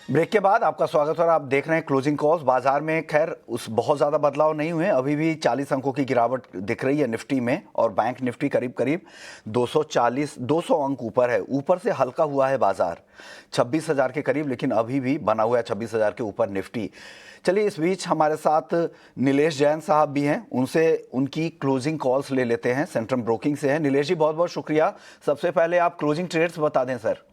ब्रेक के बाद आपका स्वागत है और आप देख रहे हैं क्लोजिंग कॉल्स। बाजार में खैर उस बहुत ज़्यादा बदलाव नहीं हुए, अभी भी 40 अंकों की गिरावट दिख रही है निफ्टी में, और बैंक निफ्टी करीब करीब 200 अंक ऊपर है। ऊपर से हल्का हुआ है बाजार 26,000 के करीब, लेकिन अभी भी बना हुआ है 26,000 के ऊपर निफ्टी। चलिए, इस बीच हमारे साथ नीलेश जैन साहब भी हैं, उनसे उनकी क्लोजिंग कॉल्स ले लेते हैं। सेंट्रम ब्रोकिंग से हैं नीलेश जी, बहुत बहुत शुक्रिया। सबसे पहले आप क्लोजिंग ट्रेड्स बता दें सर।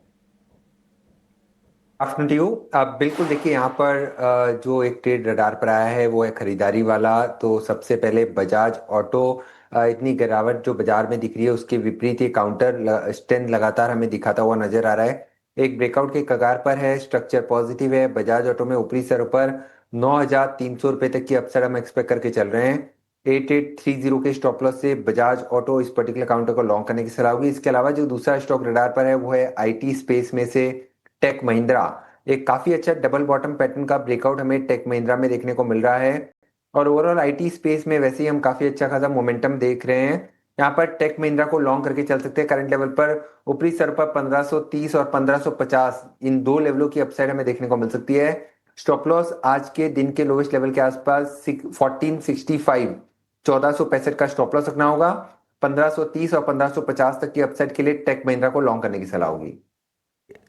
Afternoon to you. आप बिल्कुल देखिए, यहाँ पर जो एक ट्रेड रडार पर आया है वो है खरीदारी वाला। तो सबसे पहले बजाज ऑटो, इतनी गिरावट जो बाजार में दिख रही है उसके विपरीत ये काउंटर स्ट्रेंथ लगातार हमें दिखाता हुआ नजर आ रहा है। एक ब्रेकआउट के कगार पर है, स्ट्रक्चर पॉजिटिव है। बजाज ऑटो में ऊपरी स्तर पर 9,300 रुपए तक की अपसाइड हम एक्सपेक्ट करके चल रहे हैं। 8830 के स्टॉप लॉस से बजाज ऑटो इस पर्टिकुलर काउंटर को लॉन्ग करने की सलाह होगी। इसके अलावा जो दूसरा स्टॉक रडार पर है वो है आईटी स्पेस में से टेक महिंद्रा। एक काफी अच्छा डबल बॉटम पैटर्न का ब्रेकआउट हमें टेक महिंद्रा में देखने को मिल रहा है, और ओवरऑल आईटी स्पेस में वैसे ही हम काफी अच्छा खासा मोमेंटम देख रहे हैं। यहाँ पर टेक महिंद्रा को लॉन्ग करके चल सकते हैं। करंट लेवल पर ऊपरी स्तर पर 1530 और 1550 इन दो लेवलों की अपसाइड हमें देखने को मिल सकती है। स्टॉप लॉस आज के दिन के लोवेस्ट लेवल के आसपास 1465 1465 का स्टॉप लॉस रखना होगा। 1530 और 1550 तक की अपसाइड के लिए टेक महिंद्रा को लॉन्ग करने की सलाह होगी।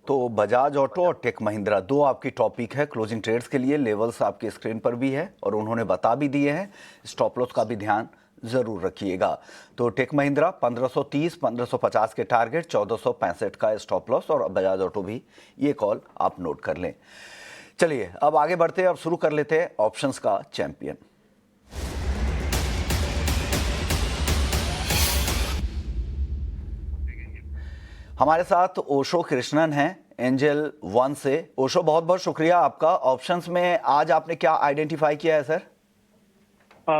तो बजाज ऑटो और टेक महिंद्रा दो आपकी टॉपिक है क्लोजिंग ट्रेड्स के लिए। लेवल्स आपकी स्क्रीन पर भी है और उन्होंने बता भी दिए हैं, स्टॉप लॉस का भी ध्यान जरूर रखिएगा। तो टेक महिंद्रा 1530 1550 के टारगेट, 1465 का स्टॉप लॉस, और बजाज ऑटो भी ये कॉल आप नोट कर लें। चलिए अब आगे बढ़ते हैं, अब शुरू कर लेते हैं ऑप्शंस का चैंपियन। हमारे साथ ओशो कृष्णन हैं एंजल वन से। ओशो, बहुत बहुत शुक्रिया आपका। ऑप्शंस में आज आपने क्या आइडेंटिफाई किया है सर?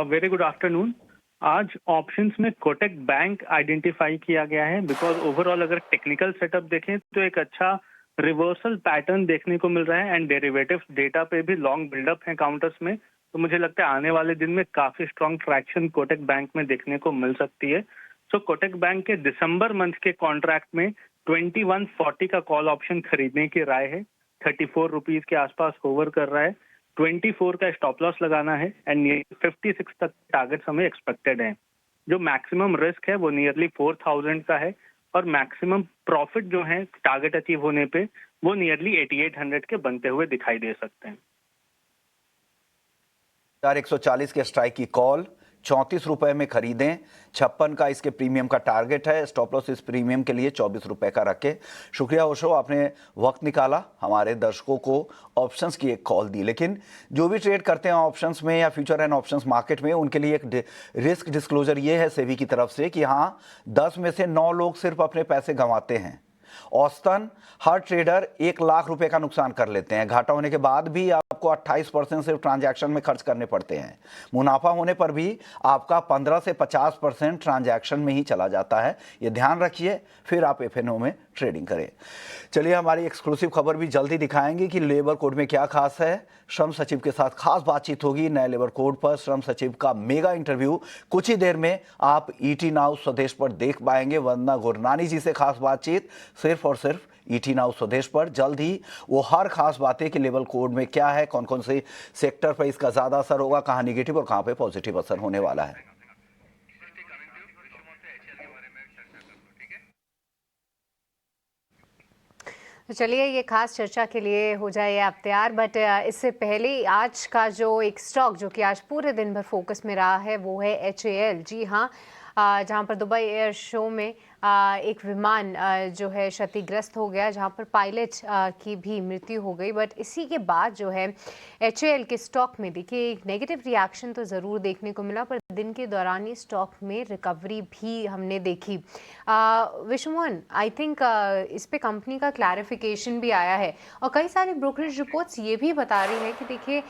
Very good afternoon. आज ऑप्शंस में कोटक बैंक आइडेंटिफाई किया गया है, बिकॉज ओवरऑल अगर टेक्निकल सेटअप देखें तो एक अच्छा रिवर्सल पैटर्न देखने को मिल रहा है, एंड डेरिवेटिव डेटा पे भी लॉन्ग बिल्डअप है काउंटर्स में। तो मुझे लगता है आने वाले दिन में काफी स्ट्रॉन्ग ट्रैक्शन कोटक बैंक में देखने को मिल सकती है। सो कोटक बैंक के दिसंबर मंथ के कॉन्ट्रैक्ट में 2140 का कॉल ऑप्शन खरीदने की राय है। 34 रुपीज के आसपास होवर कर रहा है। 24 का स्टॉप लॉस लगाना है, एंड 56 तक टारगेट्स हमें एक्सपेक्टेड है। जो मैक्सिमम रिस्क है वो नियरली 4000 का है, और मैक्सिमम प्रॉफिट जो है टारगेट अचीव होने पे वो नियरली 8800 के बनते हुए दिखाई दे सकते हैं। 140 के स्ट्राइक की कॉल 34 रुपए में खरीदें। 56 का इसके प्रीमियम का टारगेट है। स्टॉप लॉस इस प्रीमियम के लिए 24 रुपए का रखे। शुक्रिया ओशो, आपने वक्त निकाला, हमारे दर्शकों को ऑप्शंस की एक कॉल दी। लेकिन जो भी ट्रेड करते हैं ऑप्शंस में या फ्यूचर एंड ऑप्शंस मार्केट में, उनके लिए एक रिस्क डिस्क्लोजर ये है सेबी की तरफ से कि हाँ, 10 में से 9 लोग सिर्फ अपने पैसे गंवाते हैं। औसतन हर ट्रेडर 1 लाख रुपए का नुकसान कर लेते हैं। घाटा होने के बाद भी आपको 28% सिर्फ ट्रांजैक्शन में खर्च करने पड़ते हैं। मुनाफा होने पर भी आपका 15 से 50% ट्रांजैक्शन में ही चला जाता है। ये ध्यान रखिए, फिर आप एफएनओ में ट्रेडिंग करें। चलिए, हमारी एक्सक्लूसिव खबर भी जल्दी दिखाएंगे कि लेबर कोड में क्या खास है। श्रम सचिव के साथ खास बातचीत होगी नए लेबर कोड पर। श्रम सचिव का मेगा इंटरव्यू कुछ ही देर में आप ईटी नाउ स्वदेश पर देख पाएंगे। वंदना गुरनानी जी से खास बातचीत सिर्फ और सिर्फ ईटी नाउ स्वदेश पर। जल्द ही वो हर खास बातें कि लेबर कोड में क्या है, कौन कौन से सेक्टर पर इसका ज्यादा असर होगा, कहाँ निगेटिव और कहाँ पे पॉजिटिव असर होने वाला है। तो चलिए, ये खास चर्चा के लिए हो जाए आप तैयार। बट इससे पहले आज का जो एक स्टॉक जो कि आज पूरे दिन भर फोकस में रहा है वो है HAL। जी हाँ, जहाँ पर दुबई एयर शो में एक विमान जो है क्षतिग्रस्त हो गया, जहाँ पर पायलट की भी मृत्यु हो गई। बट इसी के बाद जो है HAL के स्टॉक में देखिए एक नेगेटिव रिएक्शन तो ज़रूर देखने को मिला, पर दिन के दौरान ही स्टॉक में रिकवरी भी हमने देखी। विश्वमोहन, आई थिंक इस पे कंपनी का क्लैरिफिकेशन भी आया है, और कई सारी ब्रोकरेज रिपोर्ट्स ये भी बता रही है कि देखिए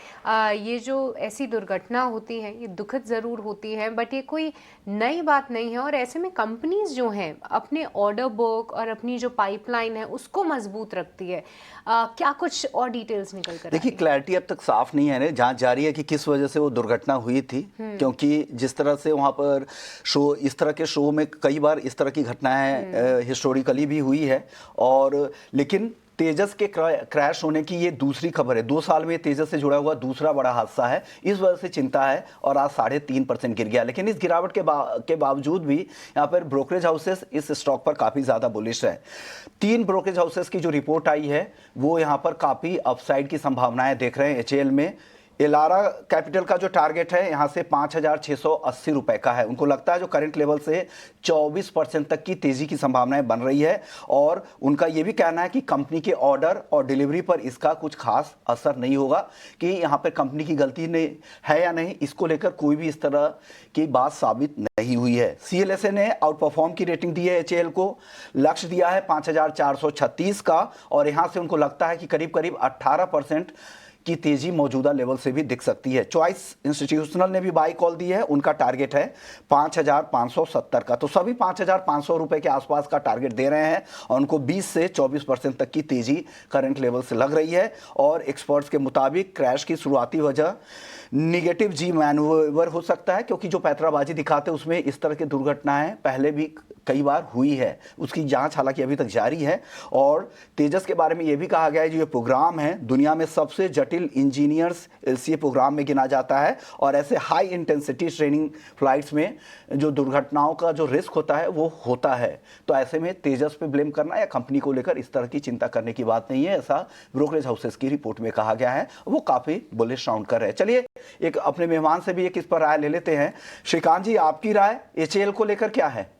ये जो ऐसी दुर्घटना होती है ये दुखद ज़रूर होती है, बट ये कोई नई बात नहीं है। और ऐसे में कंपनीज जो हैं अपने ऑर्डर बुक और अपनी जो पाइपलाइन है उसको मजबूत रखती है। क्या कुछ और डिटेल्स निकल कर देखिए, क्लैरिटी अब तक साफ नहीं है। जांच जारी है कि किस वजह से वो दुर्घटना हुई थी, क्योंकि जिस तरह से वहाँ पर शो, इस तरह के शो में कई बार इस तरह की घटनाएं हिस्टोरिकली भी हुई है। और लेकिन तेजस के क्रैश होने की ये दूसरी खबर है। 2 साल में तेजस से जुड़ा हुआ दूसरा बड़ा हादसा है, इस वजह से चिंता है और आज 3.5% गिर गया। लेकिन इस गिरावट के बावजूद भी यहाँ पर ब्रोकरेज हाउसेस इस स्टॉक पर काफ़ी ज़्यादा बुलिश है। 3 ब्रोकरेज हाउसेस की जो रिपोर्ट आई है वो यहाँ पर काफ़ी अपसाइड की संभावनाएं देख रहे हैं। एचएएल में एलारा कैपिटल का जो टारगेट है यहाँ से 5,680 रुपए का है। उनको लगता है जो करंट लेवल से 24% तक की तेजी की संभावनाएं बन रही है और उनका ये भी कहना है कि कंपनी के ऑर्डर और डिलीवरी पर इसका कुछ खास असर नहीं होगा, कि यहाँ पर कंपनी की गलती नहीं है या नहीं, इसको लेकर कोई भी इस तरह की बात साबित नहीं हुई है। CLSA ने आउट परफॉर्म की रेटिंग दी है एचएएल को, लक्ष्य दिया है 5,436 का और यहाँ से उनको लगता है कि करीब करीब 18% की तेजी मौजूदा लेवल से भी दिख सकती है। चॉइस इंस्टीट्यूशनल ने भी बाई कॉल दी है, उनका टारगेट है 5,570 का। तो सभी 5,500 रुपए के आसपास का टारगेट दे रहे हैं और उनको 20 से 24% तक की तेजी करंट लेवल से लग रही है। और एक्सपर्ट्स के मुताबिक क्रैश की शुरुआती वजह निगेटिव जी मैनूवर हो सकता है, क्योंकि जो पैतराबाजी दिखाते हैं उसमें इस तरह की दुर्घटनाएं पहले भी कई बार हुई है। उसकी जांच हालांकि अभी तक जारी है। और तेजस के बारे में यह भी कहा गया है जो ये प्रोग्राम है दुनिया में सबसे जटिल इंजीनियर्स LCA प्रोग्राम में गिना जाता है और ऐसे हाई इंटेंसिटी ट्रेनिंग फ्लाइट्स में जो दुर्घटनाओं का जो रिस्क होता है वो होता है। तो ऐसे में तेजस पे ब्लेम करना या कंपनी को लेकर इस तरह की चिंता करने की बात नहीं है, ऐसा ब्रोकरेज हाउसेस की रिपोर्ट में कहा गया है। वो काफी बुलिश साउंड कर रहे हैं। चलिए एक अपने मेहमान से भी एक इस पर राय ले लेते हैं। श्रीकांत जी, आपकी राय एचएएल को लेकर क्या है?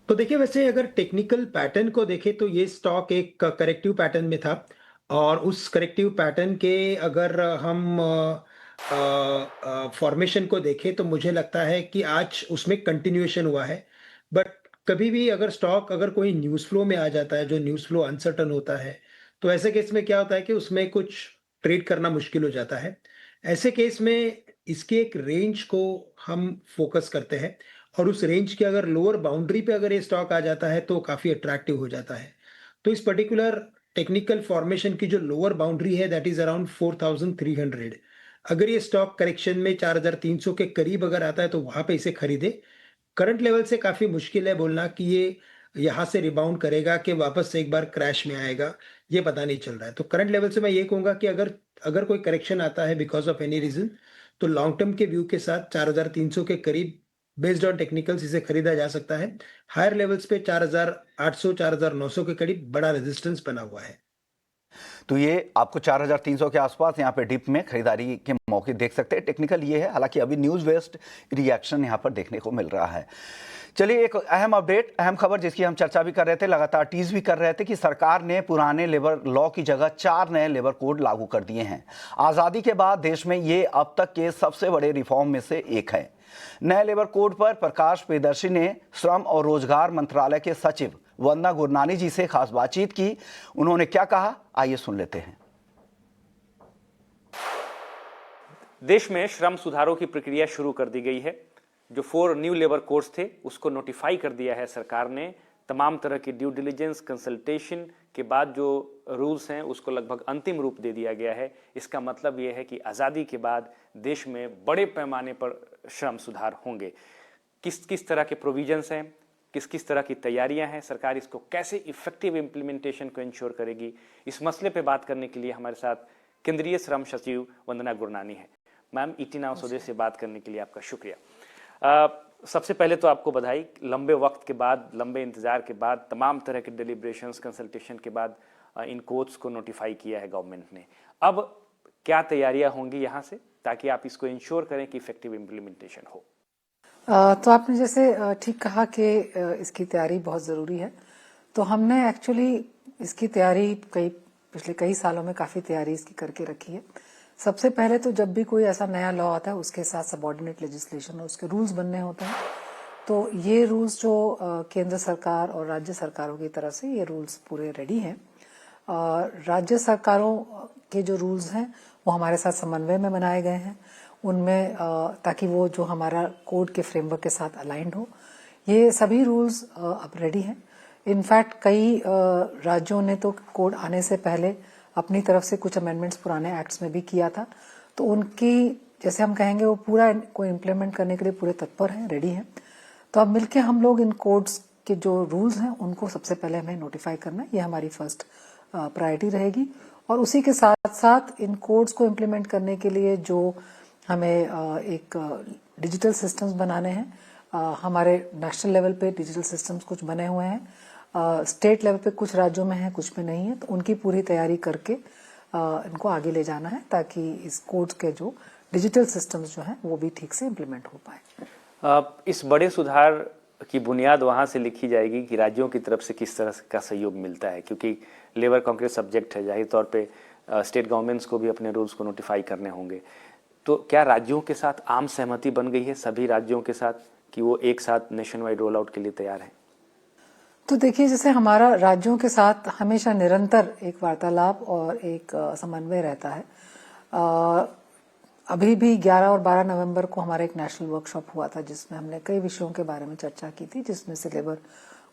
तो देखिए, वैसे अगर टेक्निकल पैटर्न को देखें तो ये स्टॉक एक करेक्टिव पैटर्न में था और उस करेक्टिव पैटर्न के अगर हम फॉर्मेशन को देखें तो मुझे लगता है कि आज उसमें कंटिन्यूएशन हुआ है। बट कभी भी अगर स्टॉक अगर कोई न्यूज़ फ्लो में आ जाता है, जो न्यूज़ फ्लो अनसर्टन होता है, तो ऐसे केस में क्या होता है कि उसमें कुछ ट्रेड करना मुश्किल हो जाता है। ऐसे केस में इसके एक रेंज को हम फोकस करते हैं और उस रेंज के अगर लोअर बाउंड्री पे अगर ये स्टॉक आ जाता है तो काफ़ी अट्रैक्टिव हो जाता है। तो इस पर्टिकुलर टेक्निकल फॉर्मेशन की जो लोअर बाउंड्री है दैट इज अराउंड 4,300। अगर ये स्टॉक करेक्शन में 4,300 के करीब अगर आता है तो वहां पे इसे खरीदे। करंट लेवल से काफ़ी मुश्किल है बोलना कि ये यहाँ से रिबाउंड करेगा कि वापस से एक बार क्रैश में आएगा, ये पता नहीं चल रहा है। तो करंट लेवल से मैं ये कहूँगा कि अगर अगर कोई करेक्शन आता है बिकॉज ऑफ एनी रीजन तो लॉन्ग टर्म के व्यू के साथ 4,300 के करीब बेस्ड ऑन टेक्निकल्स इसे खरीदा जा सकता है। हायर लेवल्स पे 4,800 4,900 के करीब बड़ा रेजिस्टेंस बना हुआ है। तो ये आपको 4,300 के आसपास यहाँ पे डिप में खरीदारी के मौके देख सकते हैं। टेक्निकल ये है, हालांकि अभी न्यूज़ बेस्ड रिएक्शन यहाँ पर देखने को मिल रहा है। चलिए एक अहम अपडेट, अहम खबर जिसकी हम चर्चा भी कर रहे थे, लगातार टीज भी कर रहे थे कि सरकार ने पुराने लेबर लॉ की जगह 4 नए लेबर कोड लागू कर दिए हैं। आज़ादी के बाद देश में ये अब तक के सबसे बड़े रिफॉर्म में से एक है। नए लेबर कोड पर प्रकाश प्रियदर्शी ने श्रम और रोजगार मंत्रालय के सचिव वंदना गुरनानी जी से खास बातचीत की। उन्होंने क्या कहा, आइए सुन लेते हैं। देश में श्रम सुधारों की प्रक्रिया शुरू कर दी गई है। जो 4 न्यू लेबर कोड्स थे उसको नोटिफाई कर दिया है सरकार ने। तमाम तरह की ड्यू डिलिजेंस कंसल्टेशन के बाद जो रूल्स हैं उसको लगभग अंतिम रूप दे दिया गया है। इसका मतलब ये है कि आज़ादी के बाद देश में बड़े पैमाने पर श्रम सुधार होंगे। किस किस तरह के प्रोविजंस हैं, किस किस तरह की तैयारियां हैं, सरकार इसको कैसे इफेक्टिव इम्प्लीमेंटेशन को इंश्योर करेगी, इस मसले पे बात करने के लिए हमारे साथ केंद्रीय श्रम सचिव वंदना गुरनानी है। मैम, ET नाउ स्वदेश से बात करने के लिए आपका शुक्रिया। सबसे पहले तो आपको बधाई, लंबे वक्त के बाद, लंबे इंतजार के बाद, तमाम तरह के डिलिब्रेशंस कंसल्टेशन के बाद इन कोड्स को नोटिफाई किया है गवर्नमेंट ने। अब क्या तैयारियां होंगी यहाँ से ताकि आप इसको इंश्योर करें कि इफेक्टिव इम्प्लीमेंटेशन हो? तो आपने जैसे ठीक कहा कि इसकी तैयारी बहुत ज़रूरी है। तो हमने एक्चुअली इसकी तैयारी पिछले कई सालों में काफ़ी तैयारी इसकी करके रखी है। सबसे पहले तो जब भी कोई ऐसा नया लॉ आता है उसके साथ सबऑर्डिनेट लेजिस्लेशन और उसके रूल्स बनने होते हैं। तो ये रूल्स जो केंद्र सरकार और राज्य सरकारों की तरफ से ये रूल्स पूरे रेडी हैं। राज्य सरकारों के जो रूल्स हैं वो हमारे साथ समन्वय में बनाए गए हैं उनमें, ताकि वो जो हमारा कोड के फ्रेमवर्क के साथ अलाइंड हो। ये सभी रूल्स अब रेडी हैं। इनफैक्ट कई राज्यों ने तो कोड आने से पहले अपनी तरफ से कुछ अमेंडमेंट्स पुराने एक्ट्स में भी किया था। तो उनकी जैसे हम कहेंगे वो पूरा को इम्प्लीमेंट करने के लिए पूरे तत्पर हैं, रेडी हैं। तो अब मिलके हम लोग इन कोड्स के जो रूल्स हैं उनको सबसे पहले हमें नोटिफाई करना है, ये हमारी फर्स्ट प्रायोरिटी रहेगी। और उसी के साथ साथ इन कोड्स को इम्प्लीमेंट करने के लिए जो हमें एक डिजिटल सिस्टम्स बनाने हैं। हमारे नेशनल लेवल पे डिजिटल सिस्टम्स कुछ बने हुए हैं, स्टेट लेवल पे कुछ राज्यों में है, कुछ में नहीं है, तो उनकी पूरी तैयारी करके इनको आगे ले जाना है ताकि इस कोड्स के जो डिजिटल सिस्टम्स जो हैं वो भी ठीक से इम्प्लीमेंट हो पाए। इस बड़े सुधार की बुनियाद वहाँ से लिखी जाएगी कि राज्यों की तरफ से किस तरह का सहयोग मिलता है, क्योंकि लेबर कॉन्क्रीट सब्जेक्ट है, जाहिर तौर पे स्टेट गवर्नमेंट्स को भी अपने रूल्स को नोटिफाई करने होंगे। तो क्या राज्यों के साथ आम सहमति बन गई है सभी राज्यों के साथ कि वो एक साथ नेशन वाइड रोल आउट के लिए तैयार हैं? तो देखिए, जैसे हमारा राज्यों के साथ हमेशा निरंतर एक वार्तालाप और एक समन्वय रहता है। अभी भी 11 और 12 नवंबर को हमारा एक नेशनल वर्कशॉप हुआ था जिसमें हमने कई विषयों के बारे में चर्चा की थी, जिसमें से लेबर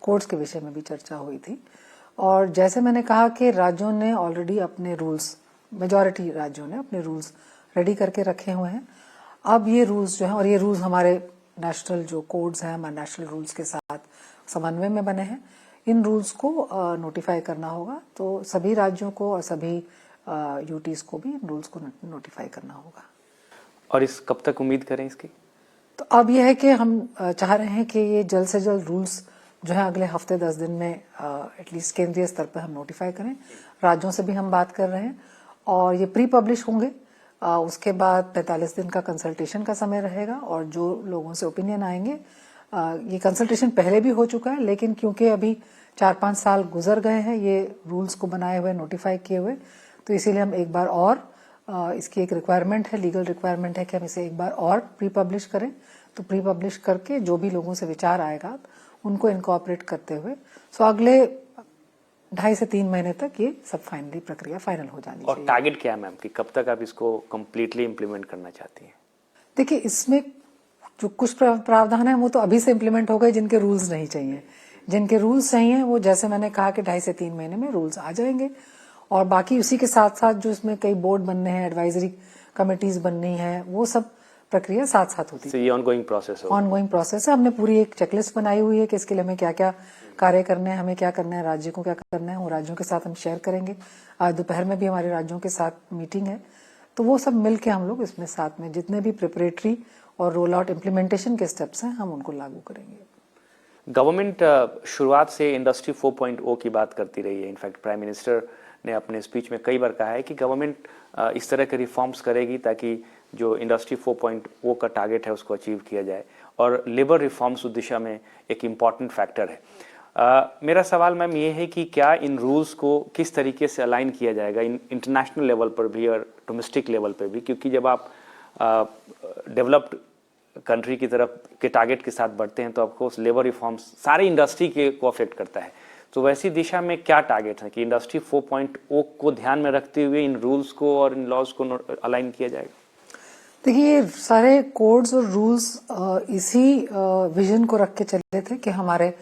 कोड्स के विषय में भी चर्चा हुई थी। और जैसे मैंने कहा कि राज्यों ने ऑलरेडी अपने रूल्स, मेजॉरिटी राज्यों ने अपने रूल्स रेडी करके रखे हुए हैं। अब ये रूल्स जो हैं, और ये रूल्स हमारे नेशनल जो कोड्स हैं हमारे नेशनल रूल्स के साथ समन्वय में बने हैं, इन रूल्स को नोटिफाई करना होगा। तो सभी राज्यों को और सभी यूटीज को भी इन रूल्स को नोटिफाई करना होगा। और इस कब तक उम्मीद करें इसकी? तो अब यह है कि हम चाह रहे हैं कि ये जल्द से जल्द रूल्स जो है अगले हफ्ते 10 दिन में एटलीस्ट केंद्रीय स्तर पर हम नोटिफाई करें। राज्यों से भी हम बात कर रहे हैं और ये प्री पब्लिश होंगे। उसके बाद 45 दिन का कंसल्टेशन का समय रहेगा और जो लोगों से ओपिनियन आएंगे, ये कंसल्टेशन पहले भी हो चुका है, लेकिन क्योंकि अभी 4-5 साल गुजर गए हैं ये रूल्स को बनाए हुए, नोटिफाई किए हुए, तो इसीलिए हम एक बार और इसकी एक रिक्वायरमेंट है, लीगल रिक्वायरमेंट है कि हम इसे एक बार और प्री पब्लिश करें। तो प्री पब्लिश करके जो भी लोगों से विचार आएगा उनको इनकॉर्पोरेट करते हुए अगले 2.5 से 3 महीने तक ये सब फाइनली प्रक्रिया फाइनल हो जानी चाहिए। और टारगेट क्या है मैम कि कब तक आप इसको कंप्लीटली इम्प्लीमेंट करना चाहती हैं? देखिए, इसमें जो कुछ प्रावधान है वो तो अभी से इम्प्लीमेंट हो गए, जिनके रूल्स नहीं चाहिए। जिनके रूल्स चाहिए वो, जैसे मैंने कहा कि 2.5 से 3 महीने में रूल्स आ जाएंगे। और बाकी उसी के साथ साथ जो इसमें कई बोर्ड बनने हैं, एडवाइजरी कमिटीज बननी है, वो सब प्रक्रिया साथ साथ होती है। ये ऑनगोइंग प्रोसेस है। ऑनगोइंग प्रोसेस है। हमने पूरी एक चेकलिस्ट बनाई हुई है कि इसके लिए हमें क्या क्या कार्य करने हैं, हमें क्या करना है, राज्य को क्या करना है, वो राज्यों के साथ हम शेयर करेंगे। आज दोपहर में भी हमारे राज्यों के साथ मीटिंग है, तो वो सब मिल के हम लोग इसमें साथ में जितने भी प्रिपरेटरी और रोल आउट इम्प्लीमेंटेशन के स्टेप्स हैं हम उनको लागू करेंगे। गवर्नमेंट शुरुआत से इंडस्ट्री 4.0 की बात करती रही है। इनफैक्ट प्राइम मिनिस्टर ने अपने स्पीच में कई बार कहा है कि गवर्नमेंट इस तरह के रिफॉर्म्स करेगी ताकि जो इंडस्ट्री 4.0 का टारगेट है उसको अचीव किया जाए, और लेबर रिफॉर्म्स उस दिशा में एक इम्पॉर्टेंट फैक्टर है। मेरा सवाल मैम ये है कि क्या इन रूल्स को किस तरीके से अलाइन किया जाएगा इंटरनेशनल लेवल पर भी और डोमेस्टिक लेवल पर भी, क्योंकि जब आप डेवलप्ड कंट्री की तरफ के टारगेट के साथ बढ़ते हैं तो ऑफकोर्स लेबर रिफॉर्म्स सारी इंडस्ट्री को अफेक्ट करता है। तो वैसी दिशा में क्या टारगेट है कि इंडस्ट्री 4.0 को ध्यान में रखते हुए इन रूल्स को और इन लॉज को अलाइन किया जाएगा? देखिए, सारे कोड्स और रूल्स इसी विजन को रख के चले थे कि हमारे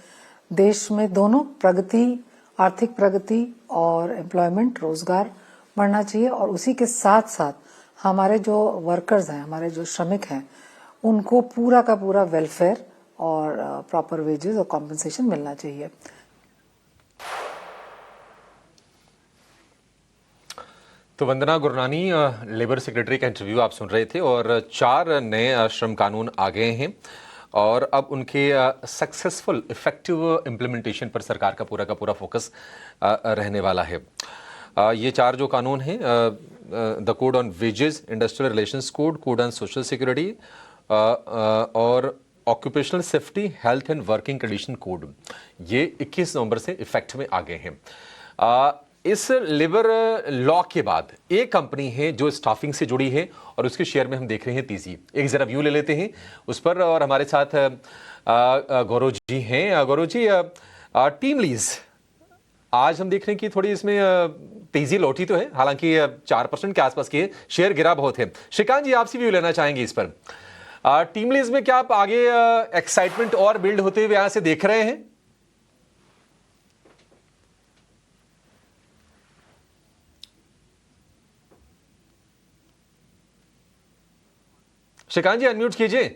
देश में दोनों प्रगति, आर्थिक प्रगति और एम्प्लॉयमेंट, रोजगार बढ़ना चाहिए, और उसी के साथ साथ हमारे जो वर्कर्स हैं, हमारे जो श्रमिक हैं, उनको पूरा का पूरा वेलफेयर और प्रॉपर वेजेस और कॉम्पेंसेशन मिलना चाहिए। तो वंदना गुरनानी, लेबर सेक्रेटरी का इंटरव्यू आप सुन रहे थे, और 4 नए श्रम कानून आ गए हैं और अब उनके सक्सेसफुल इफेक्टिव इम्प्लीमेंटेशन पर सरकार का पूरा फोकस रहने वाला है। ये 4 जो कानून हैं, the code on wages, industrial relations code, code on social security और occupational safety, health and working condition code, ये 21 नवंबर से इफेक्ट में आ गए हैं। इस लेबर लॉ के बाद एक कंपनी है जो स्टाफिंग से जुड़ी है और उसके शेयर में हम देख रहे हैं तेजी। एक जरा व्यू ले लेते हैं उस पर, और हमारे साथ गौरव जी हैं। गौरव जी, टीम लीज आज हम देख रहे हैं कि थोड़ी इसमें तेजी लौटी तो है, हालांकि 4% के आसपास की शेयर गिरा बहुत है। श्रीकांत जी, आपसे व्यू लेना चाहेंगे इस पर। टीम लीज में क्या आप आगे एक्साइटमेंट और बिल्ड होते हुए यहां से देख रहे हैं? श्रीकांत जी, अनम्यूट कीजिए।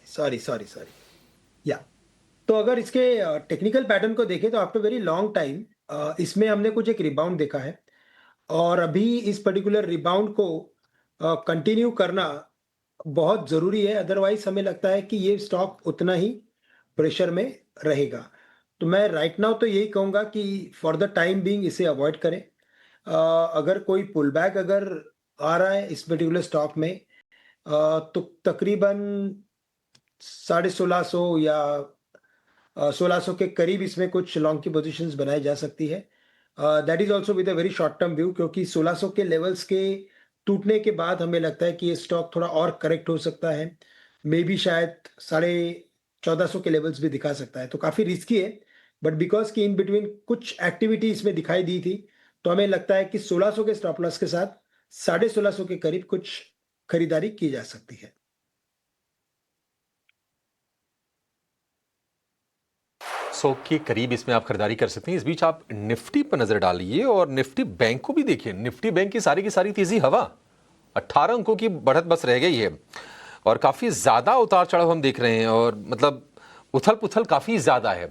सॉरी या तो अगर इसके टेक्निकल पैटर्न को देखें तो आफ्टर वेरी लॉन्ग टाइम इसमें हमने कुछ एक रिबाउंड देखा है और अभी इस पर्टिकुलर रिबाउंड को कंटिन्यू करना बहुत ज़रूरी है। अदरवाइज हमें लगता है कि ये स्टॉक उतना ही प्रेशर में रहेगा। तो मैं राइट नाउ तो यही कहूँगा कि फॉर द टाइम बीइंग इसे अवॉइड करें। अगर कोई पुल बैक अगर आ रहा है इस पर्टिकुलर स्टॉक में तो तकरीबन 1650 या 1600 के करीब इसमें कुछ लॉन्ग की पोजीशंस बनाई जा सकती है। That is also with a very short term view, क्योंकि 1600 के लेवल्स के टूटने के बाद हमें लगता है कि ये स्टॉक थोड़ा और करेक्ट हो सकता है। मे बी शायद 1450 के लेवल्स भी दिखा सकता है, तो काफ़ी रिस्की है। बट बिकॉज कि इन बिटवीन कुछ एक्टिविटी इसमें दिखाई दी थी, तो हमें लगता है कि 1600 के स्टॉप लॉस के साथ 1650 के करीब कुछ खरीदारी की जा सकती है। सौ के करीब इसमें आप खरीदारी कर सकते हैं। इस बीच आप निफ्टी पर नजर डालिए और निफ्टी बैंक को भी देखिए। निफ्टी बैंक की सारी तेजी हवा, 18 अंकों की बढ़त बस रह गई है और काफी ज्यादा उतार चढ़ाव हम देख रहे हैं और मतलब उथल पुथल काफी ज्यादा है।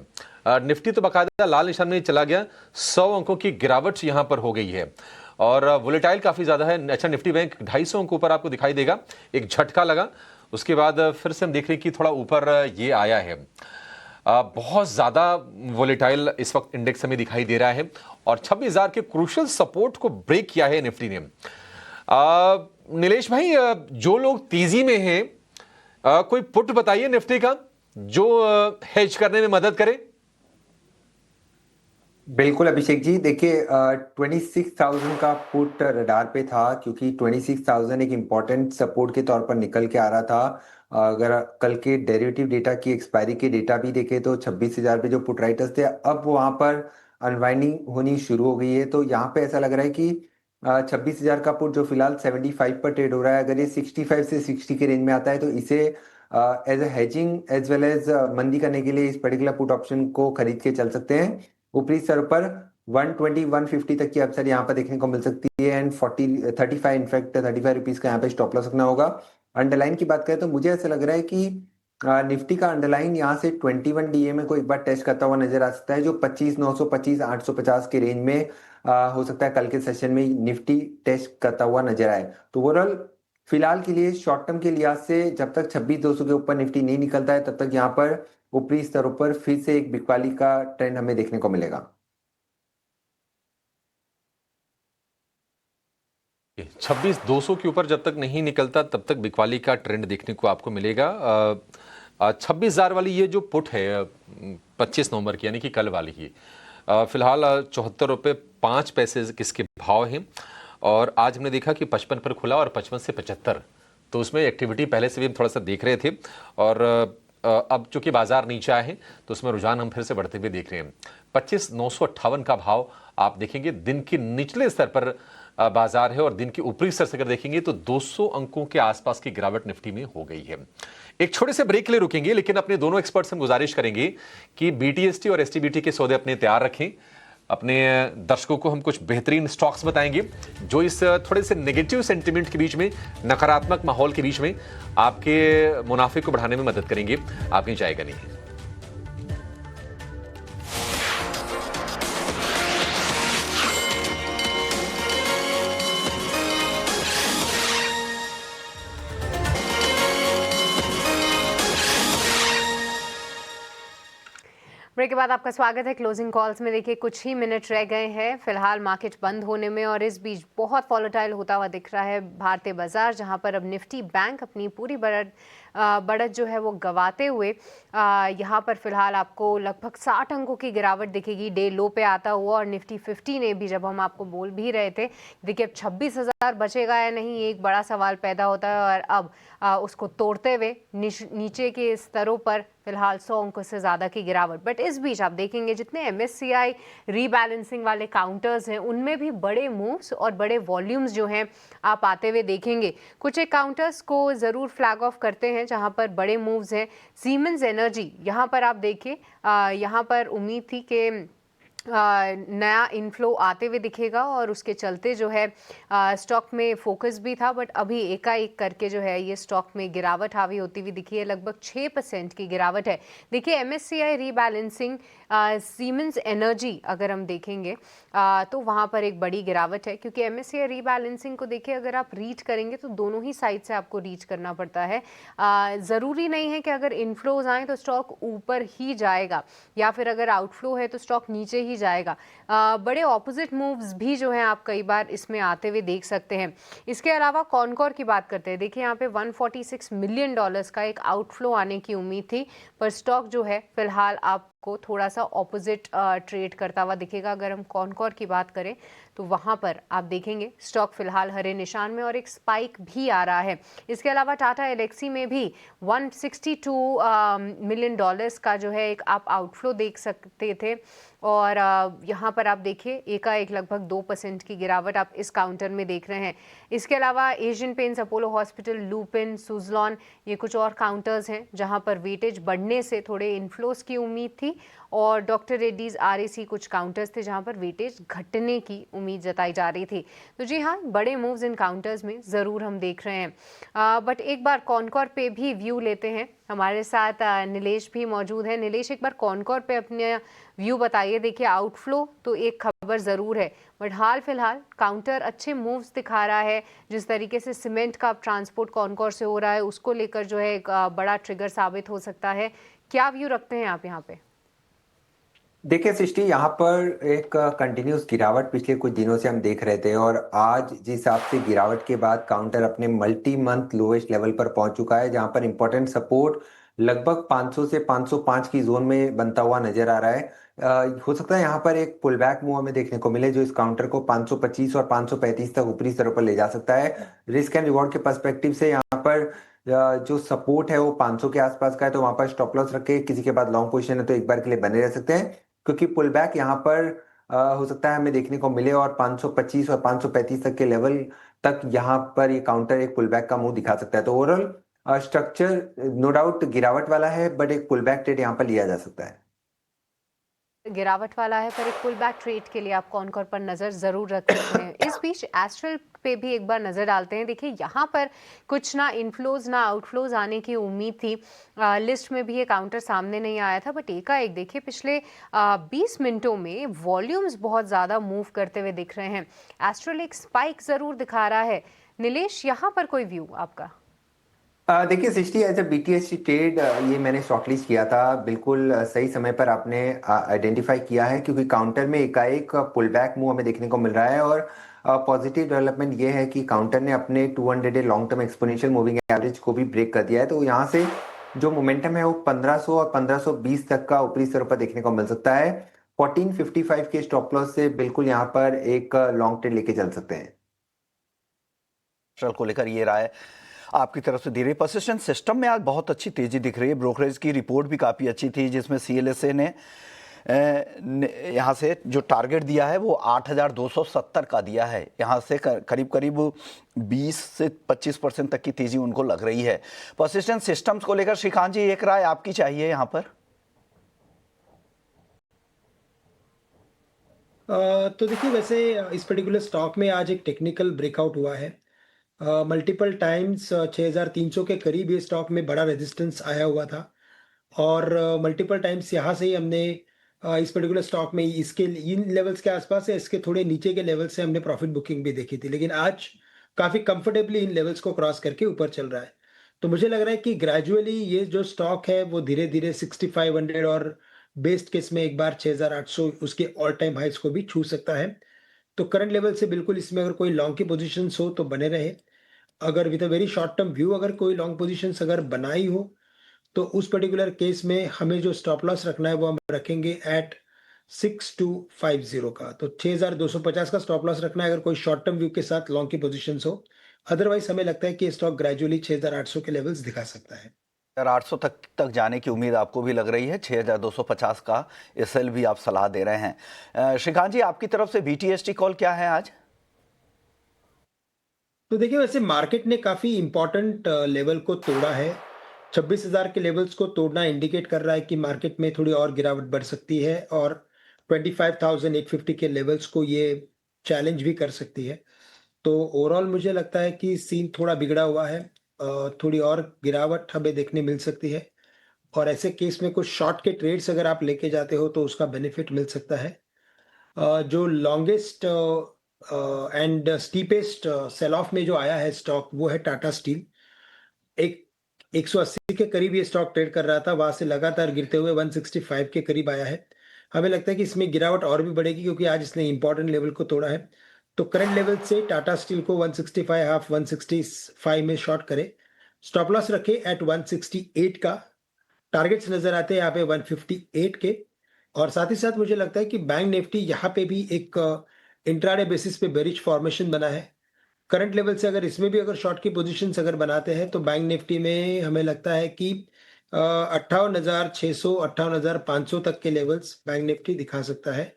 निफ्टी तो बाकायदा लाल निशान में चला गया, 100 अंकों की गिरावट यहां पर हो गई है और वोलेटाइल काफी ज्यादा है। अच्छा, निफ्टी बैंक 250 अंकों पर आपको दिखाई देगा, एक झटका लगा, उसके बाद फिर से हम देख रहे हैं कि थोड़ा ऊपर ये आया है। बहुत ज्यादा वोलेटाइल इस वक्त इंडेक्स हमें दिखाई दे रहा है और 26,000 के क्रूशियल सपोर्ट को ब्रेक किया है निफ्टी ने। नीलेश भाई, जो लोग तेजी में हैं, कोई पुट बताइए निफ्टी का जो हेज करने में मदद करे। बिल्कुल अभिषेक जी, देखिए 26,000 का पुट रडार पे था, क्योंकि 26,000 एक इम्पॉर्टेंट सपोर्ट के तौर पर निकल के आ रहा था। अगर कल के डेरिवेटिव डेटा की एक्सपायरी के डेटा भी देखे तो 26,000 पे जो पुट राइटर्स थे, अब वहां पर अनवाइंडिंग होनी शुरू हो गई है। तो यहाँ पे ऐसा लग रहा है कि 26,000 का पुट जो फिलहाल 75 पर ट्रेड हो रहा है, अगर ये 65 से 60 के रेंज में आता है तो इसे as a hedging as well as मंदी करने के लिए इस पर्टिकुलर पुट ऑप्शन को खरीद के चल सकते हैं। ऊपरी स्तर पर 120 150 तक की अपसाइड यहाँ पर देखने को मिल सकती है एंड 35 इनफैक्ट 35 रुपीज का यहाँ पे स्टॉप लॉस रखना होगा। अंडरलाइन की बात करें तो मुझे ऐसा लग रहा है कि निफ्टी का अंडरलाइन यहाँ से 21 डीए में को एक बार टेस्ट करता हुआ नजर आ सकता है, जो 25,900 25,850 के रेंज में हो सकता है कल के सेशन में निफ्टी टेस्ट करता हुआ नजर आए। तो ओवरऑल फिलहाल के लिए शॉर्ट टर्म के लिहाज से जब तक 26,200 के ऊपर निफ्टी नहीं निकलता है तब तक यहाँ पर ऊपरी स्तरों पर फिर से एक बिकवाली का ट्रेंड हमें देखने को मिलेगा। 26,200 के ऊपर जब तक नहीं निकलता तब तक बिकवाली का ट्रेंड देखने को आपको मिलेगा। 26,000 वाली ये जो पुट है 25 नवंबर की, यानी कि कल वाली ही, फिलहाल 74 रुपये 5 पैसे किसके भाव हैं और आज हमने देखा कि 55 पर खुला और 55 से 75, तो उसमें एक्टिविटी पहले से भी हम थोड़ा सा देख रहे थे और अब चूंकि बाजार नीचे आए हैं तो उसमें रुझान हम फिर से बढ़ते हुए देख रहे हैं। 25,958 का भाव आप देखेंगे, दिन के निचले स्तर पर बाजार है और दिन के ऊपरी स्तर से अगर देखेंगे तो 200 अंकों के आसपास की गिरावट निफ्टी में हो गई है। एक छोटे से ब्रेक के लिए रुकेंगे, लेकिन अपने दोनों एक्सपर्ट्स हम गुजारिश करेंगे कि बीटीएसटी और एसटीबीटी के सौदे अपने तैयार रखें। अपने दर्शकों को हम कुछ बेहतरीन स्टॉक्स बताएंगे जो इस थोड़े से नेगेटिव सेंटिमेंट के बीच में, नकारात्मक माहौल के बीच में आपके मुनाफे को बढ़ाने में मदद करेंगे। आप कहीं जाएगा नहीं। ब्रेक के बाद आपका स्वागत है क्लोजिंग कॉल्स में। देखिए कुछ ही मिनट रह गए हैं फिलहाल मार्केट बंद होने में और इस बीच बहुत वॉलेटाइल होता हुआ दिख रहा है भारतीय बाजार, जहां पर अब निफ्टी बैंक अपनी पूरी बढ़त जो है वो गवाते हुए यहां पर फिलहाल आपको लगभग 60 अंकों की गिरावट दिखेगी डे लो पे आता हुआ। और निफ्टी 50 ने भी, जब हम आपको बोल भी रहे थे, देखिए अब 26,000 बचेगा या नहीं, एक बड़ा सवाल पैदा होता है और अब उसको तोड़ते हुए नीचे के स्तरों पर फिलहाल 100 अंकों से ज़्यादा की गिरावट। बट इस बीच आप देखेंगे जितने MSCI रीबैलेंसिंग वाले काउंटर्स हैं उनमें भी बड़े मूव्स और बड़े वॉल्यूम्स जो हैं आप आते हुए देखेंगे। कुछ एक काउंटर्स को ज़रूर फ्लैग ऑफ करते हैं जहां पर बड़े मूव्स हैं। सीमेंस एनर्जी, यहाँ पर आप देखिए, यहाँ पर उम्मीद थी कि नया इनफ्लो आते हुए दिखेगा और उसके चलते जो है स्टॉक में फोकस भी था, बट अभी एकाएक करके जो है ये स्टॉक में गिरावट हावी होती हुई दिखी है। लगभग 6% की गिरावट है। देखिए एमएससीआई रीबैलेंसिंग, सीमेंस एनर्जी अगर हम देखेंगे तो वहाँ पर एक बड़ी गिरावट है, क्योंकि एमएससीआई रीबैलेंसिंग को देखिए अगर आप रीच करेंगे तो दोनों ही साइड से आपको रीच करना पड़ता है। ज़रूरी नहीं है कि अगर इनफ्लोज आए तो स्टॉक ऊपर ही जाएगा, या फिर अगर आउटफ्लो है तो स्टॉक नीचे ही जाएगा। बड़े ऑपोजिट मूव्स भी जो हैं आप कई बार इसमें आते हुए देख सकते हैं। इसके अलावा कॉनकॉर की बात करते हैं। देखिए यहाँ पे $146 मिलियन का एक आउटफ्लो आने की उम्मीद थी, पर स्टॉक जो है फिलहाल आपको थोड़ा सा ऑपोजिट ट्रेड करता हुआ दिखेगा। अगर हम कॉनकॉर की बात करें तो वहाँ पर आप देखेंगे स्टॉक फिलहाल हरे निशान में और एक स्पाइक भी आ रहा है। इसके अलावा टाटा एलेक्सी में भी $162 मिलियन का जो है एक आप आउटफ्लो देख सकते थे, और यहाँ पर आप देखिए एकाएक लगभग 2% की गिरावट आप इस काउंटर में देख रहे हैं। इसके अलावा Asian paints, Apollo hospital, Lupin, Suzlon, ये कुछ और काउंटर्स हैं जहाँ पर वेटेज बढ़ने से थोड़े इन्फ्लोस की उम्मीद थी, और डॉक्टर रेड्डीज, आरएसी कुछ काउंटर्स थे जहाँ पर वेटेज घटने की उम्मीद जताई जा रही थी। तो जी हाँ, बड़े मूव्स इन काउंटर्स में ज़रूर हम देख रहे हैं। बट एक बार कॉनकॉर पे भी व्यू लेते हैं। हमारे साथ नीलेश भी मौजूद है। नीलेश, एक बार कॉनकॉर पे अपने व्यू बताइए। देखिए आउटफ्लो तो एक खबर ज़रूर है, बट हाल फिलहाल काउंटर अच्छे मूव्स दिखा रहा है। जिस तरीके से सीमेंट का ट्रांसपोर्ट कॉनकॉर से हो रहा है उसको लेकर जो है एक बड़ा ट्रिगर साबित हो सकता है। क्या व्यू रखते हैं आप यहाँ पे? देखिए सृष्टि, यहाँ पर एक कंटिन्यूस गिरावट पिछले कुछ दिनों से हम देख रहे थे, और आज जिस हिसाब से गिरावट के बाद काउंटर अपने मल्टी मंथ लोएस्ट लेवल पर पहुंच चुका है, जहां पर इंपॉर्टेंट सपोर्ट लगभग 500 से 505 की जोन में बनता हुआ नजर आ रहा है। हो सकता है यहाँ पर एक पुल बैक मूव हमें देखने को मिले, जो इस काउंटर को 525 और 535 तक ऊपरी स्तरों पर ले जा सकता है। रिस्क एंड रिवॉर्ड के पर्सपेक्टिव से यहाँ पर जो सपोर्ट है वो 500 के आसपास का है, तो वहां पर स्टॉप लॉस रख के किसी के बाद लॉन्ग पोजीशन है तो एक बार के लिए बने रह सकते हैं, क्योंकि पुल बैक यहाँ पर हो सकता है हमें देखने को मिले, और 525 और 535 तक के लेवल तक यहाँ पर ये काउंटर एक पुल बैक का मुंह दिखा सकता है। तो ओवरऑल स्ट्रक्चर नो डाउट गिरावट वाला है, बट एक पुल बैक ट्रेड यहाँ पर लिया जा सकता है। गिरावट वाला है, पर एक पुल बैक ट्रेड के लिए आप कॉनकॉर पर नज़र ज़रूर रख सकते हैं। इस बीच एस्ट्रल पे भी एक बार नज़र डालते हैं। देखिए यहाँ पर कुछ ना इनफ्लोज ना आउटफ्लोज आने की उम्मीद थी। लिस्ट में भी ये काउंटर सामने नहीं आया था, बट एकाएक देखिए पिछले 20 मिनटों में वॉल्यूम्स बहुत ज़्यादा मूव करते हुए दिख रहे हैं। एस्ट्रल एक स्पाइक ज़रूर दिखा रहा है। नीलेश, यहाँ पर कोई व्यू आपका? देखिए सृष्टि, एज ए बीटीएससी ट्रेड ये मैंने शॉर्टलिस्ट किया था। बिल्कुल सही समय पर आपने आइडेंटिफाई किया है, क्योंकि काउंटर में एकाएक पुल बैक मूव हमें देखने को मिल रहा है, और पॉजिटिव डेवलपमेंट ये है कि काउंटर ने अपने 200 day long term exponential moving average को भी ब्रेक कर दिया है। तो यहाँ से जो मोमेंटम है वो 1500 और 1520 तक का ऊपरी स्तर पर देखने को मिल सकता है। 1455 के स्टॉप लॉस से बिल्कुल यहाँ पर एक लॉन्ग ट्रेड लेके चल सकते हैं। को लेकर ये राय आपकी तरफ से दी रही। परसिस्टेंट सिस्टम में आज बहुत अच्छी तेजी दिख रही है। ब्रोकरेज की रिपोर्ट भी काफ़ी अच्छी थी, जिसमें CLSA ने यहाँ से जो टारगेट दिया है वो 8,270 का दिया है। यहाँ से करीब करीब 20 से 25% तक की तेजी उनको लग रही है। परसिस्टेंट सिस्टम्स को लेकर श्रीकांत जी एक राय आपकी चाहिए यहाँ पर। तो देखिए, वैसे इस पर्टिकुलर स्टॉक में आज एक टेक्निकल ब्रेकआउट हुआ है। मल्टीपल टाइम्स 6,300 के करीब ये स्टॉक में बड़ा रेजिस्टेंस आया हुआ था, और मल्टीपल टाइम्स यहाँ से ही हमने इस पर्टिकुलर स्टॉक में इसके इन लेवल्स के आसपास है, इसके थोड़े नीचे के लेवल से हमने प्रॉफिट बुकिंग भी देखी थी, लेकिन आज काफ़ी कंफर्टेबली इन लेवल्स को क्रॉस करके ऊपर चल रहा है। तो मुझे लग रहा है कि ग्रेजुअली ये जो स्टॉक है वो धीरे धीरे 6,500 और बेस्ट केस में एक बार 6,800 उसके ऑल टाइम हाइस को भी छू सकता है। तो करंट लेवल से बिल्कुल इसमें अगर कोई लॉन्ग की पोजीशंस हो तो बने रहे। अगर with a very short term view अगर कोई लॉन्ग पोजीशंस अगर बनाई हो तो उस पर्टिकुलर केस में हमें जो स्टॉप लॉस रखना है वो हम रखेंगे एट 6250 का। तो 6,250 का स्टॉप लॉस रखना है अगर कोई शॉर्ट टर्म व्यू के साथ लॉन्ग की पोजीशंस हो। अदरवाइज हमें लगता है कि स्टॉक ग्रेजुअली 6,800 के लेवल्स दिखा सकता है। 800 तक जाने की उम्मीद आपको भी लग रही है। 6,250 का SL भी आप सलाह दे रहे हैं। श्रीकांत जी, आपकी तरफ से BTST कॉल क्या है आज? तो देखिए, वैसे मार्केट ने काफी इंपॉर्टेंट लेवल को तोड़ा है। 26,000 के लेवल्स को तोड़ना इंडिकेट कर रहा है कि मार्केट में थोड़ी और गिरावट बढ़ सकती है, और 25,850 के लेवल्स को ये चैलेंज भी कर सकती है। तो ओवरऑल मुझे लगता है कि सीन थोड़ा बिगड़ा हुआ है, थोड़ी और गिरावट हमें देखने मिल सकती है, और ऐसे केस में कुछ शॉर्ट के ट्रेड्स अगर आप लेके जाते हो तो उसका बेनिफिट मिल सकता है। जो longest and steepest sell off में जो आया है स्टॉक, वो है टाटा स्टील। एक 180 के करीब ये स्टॉक ट्रेड कर रहा था, वहां से लगातार गिरते हुए 165 के करीब आया है। हमें लगता है कि इसमें गिरावट और भी बढ़ेगी क्योंकि आज इसने इंपॉर्टेंट लेवल को तोड़ा है। तो करंट लेवल से टाटा स्टील को 165 हाफ 165 में शॉर्ट करे, स्टॉप लॉस रखे एट 168 का। टारगेट्स नजर आते हैं यहाँ पे 158 के। और साथ ही साथ मुझे लगता है कि बैंक निफ्टी यहाँ पे भी एक इंट्राडे बेसिस पे बेरिश फॉर्मेशन बना है। करंट लेवल से अगर इसमें भी अगर शॉर्ट की पोजीशंस अगर बनाते हैं तो बैंक निफ्टी में हमें लगता है कि 58,600 58,500 तक के लेवल्स बैंक निफ्टी दिखा सकता है।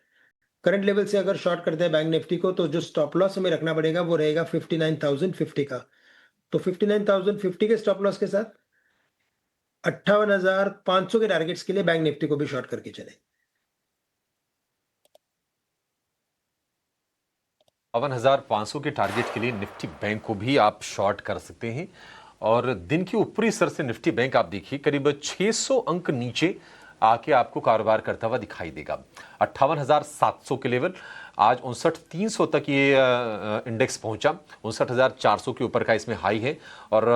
करंट लेवल से अगर शॉर्ट करते हैं बैंक निफ्टी को तो जो स्टॉप लॉस हमें रखना पड़ेगा वो रहेगा 59,050 का। तो 59,050 के स्टॉप लॉस के साथ 58,500 के टारगेट्स के लिए बैंक निफ्टी को भी शॉर्ट करके चले। 52,500 के टारगेट के लिए निफ्टी बैंक को भी आप शॉर्ट कर सकते हैं। और दिन की ऊपरी स्तर से निफ्टी बैंक आप देखिए करीब 600 अंक नीचे आके आपको कारोबार करता हुआ दिखाई देगा। 58,700 के लेवल, आज 59,300 तक ये इंडेक्स पहुंचा, 59,400 के ऊपर का इसमें हाई है और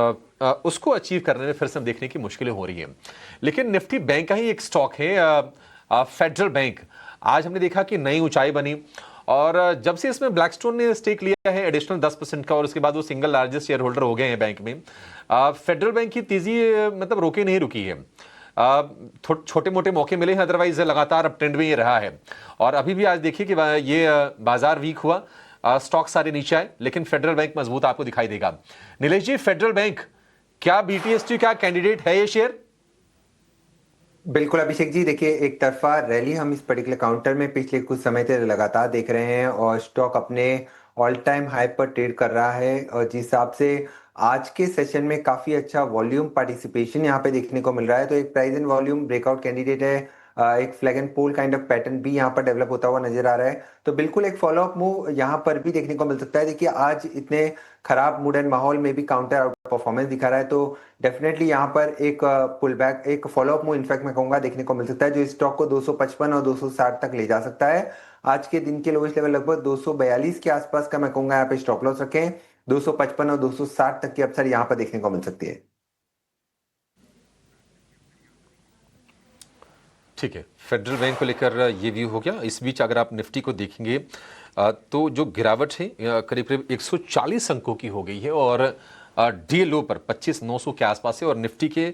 उसको अचीव करने में फिर से देखने की मुश्किलें हो रही हैं। लेकिन निफ्टी बैंक का ही एक स्टॉक है फेडरल बैंक। आज हमने देखा कि नई ऊंचाई बनी और जब से इसमें ब्लैकस्टोन ने स्टेक लिया है एडिशनल 10% का और उसके बाद वो सिंगल लार्जेस्ट शेयर होल्डर हो गए हैं बैंक में, फेडरल बैंक की तेजी मतलब रोके नहीं रुकी है। छोटे मोटे मौके मिले हैं, अदरवाइज लगातार अब ट्रेंड में ये रहा है। और अभी भी आज देखिए कि ये बाजार वीक हुआ, स्टॉक सारे नीचे आए, लेकिन फेडरल बैंक मजबूत आपको दिखाई देगा। नीलेश जी, फेडरल बैंक क्या बीटीएसटी का कैंडिडेट है ये शेयर? बिल्कुल अभिषेक जी, देखिए एक तरफा रैली हम इस पर्टिकुलर काउंटर में पिछले कुछ समय से लगातार देख रहे हैं और स्टॉक अपने ऑल टाइम हाई पर ट्रेड कर रहा है। और जिस हिसाब से आज के सेशन में काफी अच्छा वॉल्यूम पार्टिसिपेशन यहाँ पे देखने को मिल रहा है, तो एक price and volume breakout candidate है। एक flag and pole kind of pattern भी यहाँ पर डेवलप होता हुआ नजर आ रहा है, तो बिल्कुल एक फॉलोअप मूव यहाँ पर भी देखने को मिल सकता है। देखिए आज इतने खराब मूड एंड माहौल में भी काउंटर आउट परफॉर्मेंस दिखा रहा है, तो डेफिनेटली यहाँ पर एक पुल बैक, एक फॉलोअप मूव इनफैक्ट मैं कहूंगा देखने को मिल सकता है, जो स्टॉक को 255 और 260 तक ले जा सकता है। आज के दिन के लोएस्ट लेवल लगभग 242 के आसपास का मैं कहूंगा यहाँ पे स्टॉप लॉस रखें। 255 और 260 तक की अवसर यहाँ पर देखने को मिल सकती है। ठीक है, फेडरल बैंक को लेकर ये व्यू हो गया। इस बीच अगर आप निफ्टी को देखेंगे तो जो गिरावट है करीब करीब 140 अंकों की हो गई है और डी लो पर 25,900 के आसपास है और निफ्टी के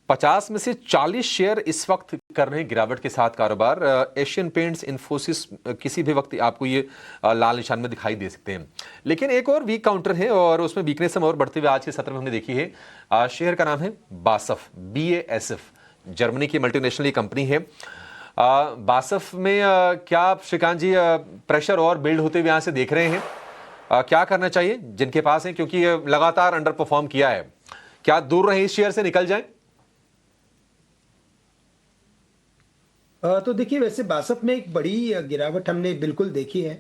50 में से 40 शेयर इस वक्त कर रहे हैं गिरावट के साथ कारोबार। एशियन पेंट्स, इन्फोसिस किसी भी वक्त आपको ये लाल निशान में दिखाई दे सकते हैं। लेकिन एक और वीक काउंटर है और उसमें वीकनेस हम और बढ़ते हुए आज के सत्र में हमने देखी है। शेयर का नाम है बासफ, BASF, जर्मनी की मल्टीनेशनल कंपनी है। बासफ में क्या आप श्रीकांत जी प्रेशर और बिल्ड होते हुए यहां से देख रहे हैं? क्या करना चाहिए जिनके पास है, क्योंकि लगातार अंडर परफॉर्म किया है, क्या दूर रहे इस शेयर से निकल जाएं? तो देखिए वैसे बासफ में एक बड़ी गिरावट हमने बिल्कुल देखी है।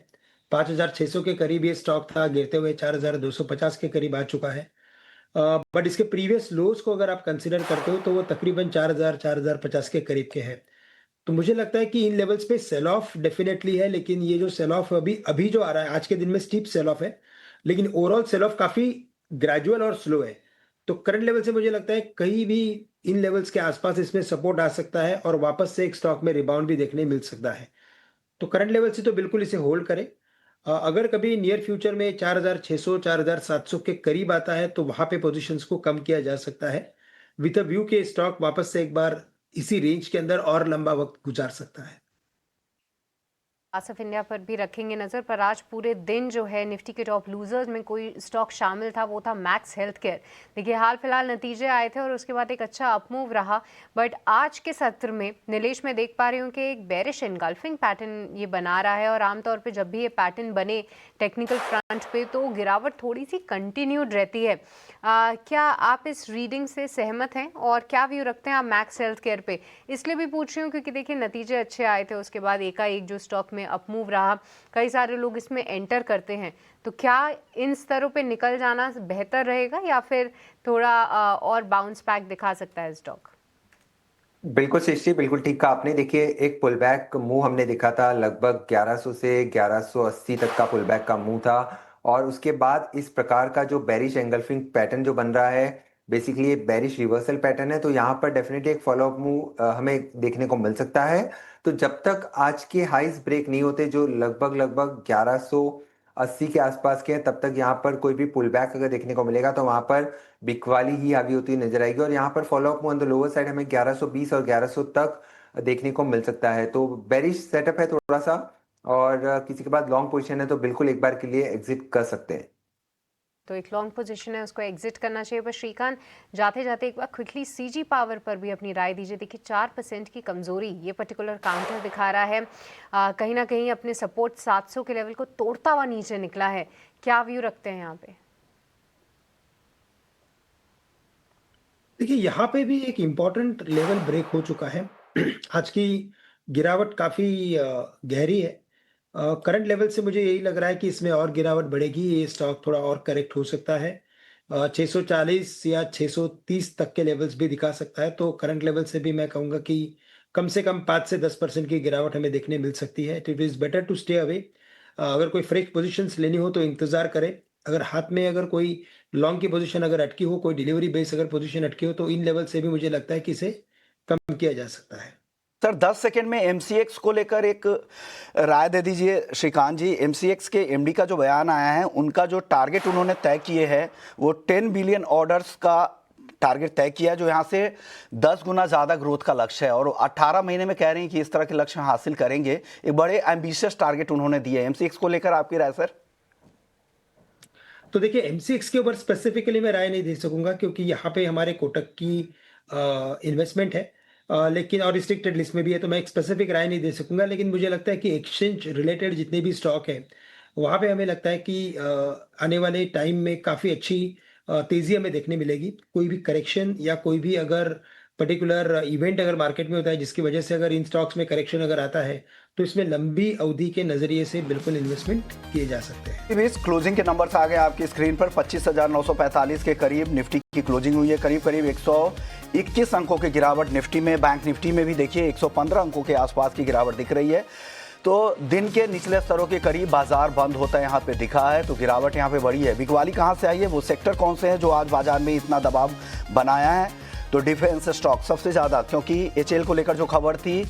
5,600 के करीब ये स्टॉक था, गिरते हुए 4,250 के करीब आ चुका है। बट इसके प्रीवियस लोज को अगर आप कंसिडर करते हो तो वो तकरीबन 4,000 4,050 के करीब के हैं। तो मुझे लगता है कि इन लेवल्स पे सेल ऑफ डेफिनेटली है, लेकिन ये जो सेल ऑफ अभी जो आ रहा है आज के दिन में स्टीप सेल ऑफ है, लेकिन ओवरऑल सेल ऑफ काफी ग्रेजुअल और स्लो है। तो करंट लेवल से मुझे लगता है कहीं भी इन लेवल्स के आसपास इसमें सपोर्ट आ सकता है और वापस से एक स्टॉक में रिबाउंड भी देखने मिल सकता है। तो करंट लेवल से तो बिल्कुल इसे होल्ड करें। अगर कभी नियर फ्यूचर में 4,600 4,700 के करीब आता है तो वहां पे पोजीशंस को कम किया जा सकता है, विद अ व्यू के स्टॉक वापस से एक बार इसी रेंज के अंदर और लंबा वक्त गुजार सकता है। आसफ इंडिया पर भी रखेंगे नजर, पर आज पूरे दिन जो है निफ्टी के टॉप लूजर्स में कोई स्टॉक शामिल था, वो था मैक्स हेल्थ केयर। देखिए हाल फिलहाल नतीजे आए थे और उसके बाद एक अच्छा अपमूव रहा, बट आज के सत्र में नीलेश मैं देख पा रही हूँ कि एक बेरिश एनगल्फिंग पैटर्न ये बना रहा है और आमतौर पे जब भी ये पैटर्न बने टेक्निकल फ्रंट पे तो गिरावट थोड़ी सी कंटिन्यूड रहती है। क्या आप इस रीडिंग से सहमत हैं और क्या व्यू रखते हैं आप मैक्स हेल्थ केयर पे? इसलिए भी पूछ रही हूँ क्योंकि देखिए नतीजे अच्छे आए थे, उसके बाद एकाएक जो स्टॉक में अपमूव रहा, कई सारे लोग इसमें एंटर करते हैं, तो क्या इन स्तरों पे निकल जाना बेहतर रहेगा या फिर थोड़ा और बाउंस बैक दिखा सकता है स्टॉक? बिल्कुल सृष्टि, बिल्कुल ठीक कहा आपने। देखिए एक पुल बैक मूव हमने देखा था, लगभग 1100 से 1180 तक का पुल बैक का मूव था, और उसके बाद इस प्रकार का जो बेरिश एंगल्फिंग पैटर्न जो बन रहा है, बेसिकली बेरिश रिवर्सल पैटर्न है, तो यहाँ पर डेफिनेटली एक फॉलोअप मूव हमें देखने को मिल सकता है। तो जब तक आज के हाइज ब्रेक नहीं होते जो लगभग 1180 के आसपास के हैं, तब तक यहाँ पर कोई भी पुल बैक अगर देखने को मिलेगा तो वहां पर बिकवाली ही हावी होती नजर आएगी, और यहाँ पर follow up on the lower side हमें 1120 और 1100 तक देखने को मिल सकता है। तो बेरिश सेटअप है थोड़ा सा, और किसी के बाद लॉन्ग पोजीशन है तो बिल्कुल एक बार के लिए एग्जिट कर सकते हैं। तो एक लॉन्ग पोजीशन है उसको एग्जिट करना चाहिए। पर श्रीकांत जाते जाते एक बार क्विकली सीजी पावर पर भी अपनी राय दीजिए। देखिए 4% की कमजोरी ये पर्टिकुलर काउंटर दिखा रहा है, कहीं ना कहीं अपने सपोर्ट 700 के लेवल को तोड़ता हुआ नीचे निकला है, क्या व्यू रखते हैं यहाँ पे? देखिए यहाँ पे भी एक इम्पोर्टेंट लेवल ब्रेक हो चुका है। आज की गिरावट काफी गहरी है। करंट लेवल से मुझे यही लग रहा है कि इसमें और गिरावट बढ़ेगी, ये स्टॉक थोड़ा और करेक्ट हो सकता है। 640 या 630 तक के लेवल्स भी दिखा सकता है। तो करंट लेवल से भी मैं कहूँगा कि कम से कम 5 से 10% की गिरावट हमें देखने मिल सकती है। तो it is better to stay away. अगर कोई फ्रेश पोजीशंस लेनी हो तो इंतजार करें। अगर हाथ में अगर कोई लॉन्ग की पोजीशन अगर अटकी हो, कोई डिलीवरी बेस अगर पोजीशन अटकी हो, तो इन लेवल से भी मुझे लगता है कि इसे कम किया जा सकता है। सर 10 सेकंड में एमसीएक्स को लेकर एक राय दे दीजिए श्रीकांत जी। एमसीएक्स के एमडी का जो बयान आया है, उनका जो टारगेट उन्होंने तय किए है वो 10 बिलियन ऑर्डर्स का टारगेट तय किया, जो यहाँ से 10 गुना ज़्यादा ग्रोथ का लक्ष्य है, और 18 महीने में कह रहे हैं कि इस तरह के लक्ष्य हासिल करेंगे। एक बड़े एम्बिशियस टारगेट उन्होंने दिए। एमसीएक्स को लेकर आपकी राय सर? तो देखिए एमसीएक्स के ऊपर स्पेसिफिकली मैं राय नहीं दे सकूंगा क्योंकि यहाँ पे हमारे कोटक की इन्वेस्टमेंट है, लेकिन और रिस्ट्रिक्टेड लिस्ट में भी है, तो मैं एक स्पेसिफिक राय नहीं दे सकूंगा। लेकिन मुझे लगता है कि एक्सचेंज रिलेटेड जितने भी स्टॉक है वहाँ पे हमें लगता है कि आने वाले टाइम में काफ़ी अच्छी तेज़ी हमें देखने मिलेगी। कोई भी करेक्शन या कोई भी अगर पर्टिकुलर इवेंट अगर मार्केट में होता है जिसकी वजह से अगर इन स्टॉक्स में करेक्शन अगर आता है तो इसमें लंबी अवधि के नजरिए से बिल्कुल इन्वेस्टमेंट किए जा सकते हैं। इस क्लोजिंग के नंबर्स आ गए आपकी स्क्रीन पर। 25,945 के करीब निफ्टी की क्लोजिंग हुई है। करीब 121 अंकों की गिरावट निफ्टी में। बैंक निफ्टी में भी देखिए 115 अंकों के आसपास की गिरावट दिख रही है। तो दिन के निचले स्तरों के करीब बाजार बंद होता है यहाँ पे दिखा है, तो गिरावट यहाँ पे बढ़ी है। बिकवाली कहाँ से आई है, वो सेक्टर कौन से हैं जो आज बाजार में इतना दबाव बनाया है? तो डिफेंस स्टॉक सबसे ज़्यादा, क्योंकि एचएल को लेकर जो खबर थी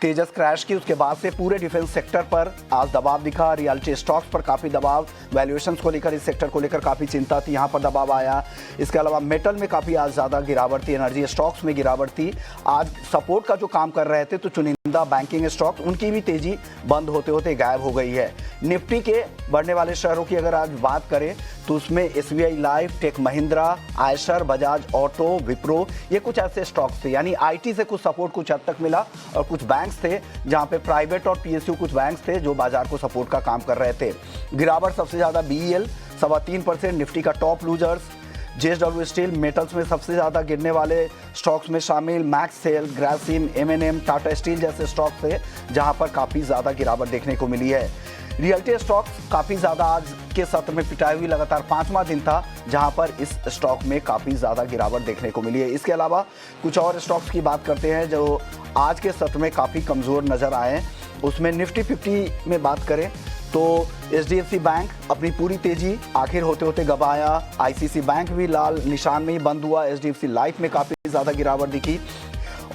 तेजस क्रैश की, उसके बाद से पूरे डिफेंस सेक्टर पर आज दबाव दिखा। रियल्टी स्टॉक्स पर काफ़ी दबाव, वैल्यूएशंस को लेकर, इस सेक्टर को लेकर काफ़ी चिंता थी, यहाँ पर दबाव आया। इसके अलावा मेटल में काफ़ी आज ज़्यादा गिरावट थी, एनर्जी स्टॉक्स में गिरावट थी। आज सपोर्ट का जो काम कर रहे थे तो चुनिंदा बैंकिंग स्टॉक्स, उनकी भी तेज़ी बंद होते होते गायब हो गई है। निफ्टी के बढ़ने वाले शेयरों की अगर आज बात करें तो उसमें SBI life, Tech Mahindra, Eicher, Bajaj auto, Wipro, ये कुछ ऐसे स्टॉक्स थे। यानी आईटी से कुछ सपोर्ट कुछ हद तक मिला, और कुछ बैंक्स थे जहां पे प्राइवेट और पीएसयू कुछ बैंक्स थे जो बाजार को सपोर्ट का काम कर रहे थे। गिरावट सबसे ज्यादा बीईएल 3.25%, निफ्टी का top losers. JSW steel metals में सबसे ज़्यादा गिरने वाले स्टॉक्स में शामिल मैक्स सेल, ग्रासिम, एमएनएम, टाटा स्टील जैसे स्टॉक्स थे जहां पर काफ़ी ज़्यादा गिरावट देखने को मिली है। रियल्टी स्टॉक्स काफ़ी ज़्यादा आज के सत्र में पिटाई हुई, लगातार 5वां दिन था जहां पर इस स्टॉक में काफ़ी ज़्यादा गिरावट देखने को मिली है। इसके अलावा कुछ और स्टॉक्स की बात करते हैं जो आज के सत्र में काफ़ी कमज़ोर नज़र आए। उसमें निफ्टी 50 में बात करें तो एचडीएफसी बैंक अपनी पूरी तेजी आखिर होते होते गवाया। आईसीसी बैंक भी लाल निशान में ही बंद हुआ। एचडीएफसी लाइफ में काफ़ी ज़्यादा गिरावट दिखी,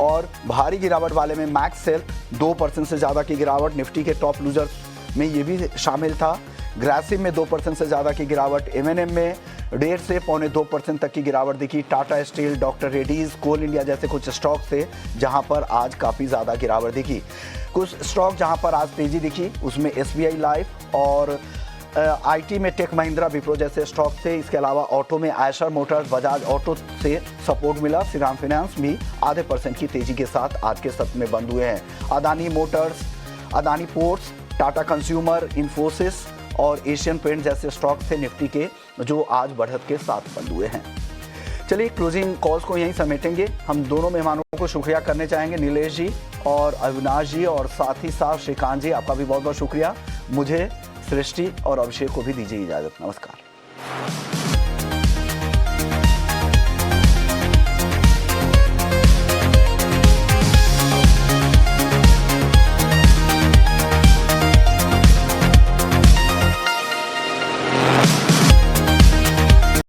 और भारी गिरावट वाले में मैक्स सेल 2% से ज़्यादा की गिरावट। निफ्टी के टॉप लूजर्स में ये भी शामिल था। ग्रासिम में 2% से ज़्यादा की गिरावट। एमएनएम में 1.5 से 1.25% तक की गिरावट दिखी। टाटा स्टील, डॉक्टर रेड्डीज, कोल इंडिया जैसे कुछ स्टॉक थे जहां पर आज काफ़ी ज़्यादा गिरावट दिखी। कुछ स्टॉक जहां पर आज तेज़ी दिखी उसमें SBI लाइफ और IT में टेक महिंद्रा, विप्रो जैसे स्टॉक थे। इसके अलावा ऑटो में आयशर मोटर्स, बजाज ऑटो से सपोर्ट मिला। श्रीराम फाइनेंस भी 0.5% की तेजी के साथ आज के सत्र में बंद हुए हैं। Adani Motors, Adani ports, Tata consumer, Infosys और एशियन पेंट जैसे स्टॉक थे निफ्टी के जो आज बढ़त के साथ बंद हुए हैं। चलिए क्लोजिंग कॉल्स को यहीं समेटेंगे। हम दोनों मेहमानों को शुक्रिया करने चाहेंगे, नीलेश जी और अविनाश जी, और साथ ही साथ श्रीकांत जी, आपका भी बहुत बहुत शुक्रिया। मुझे, सृष्टि और अभिषेक को भी दीजिए इजाजत। नमस्कार।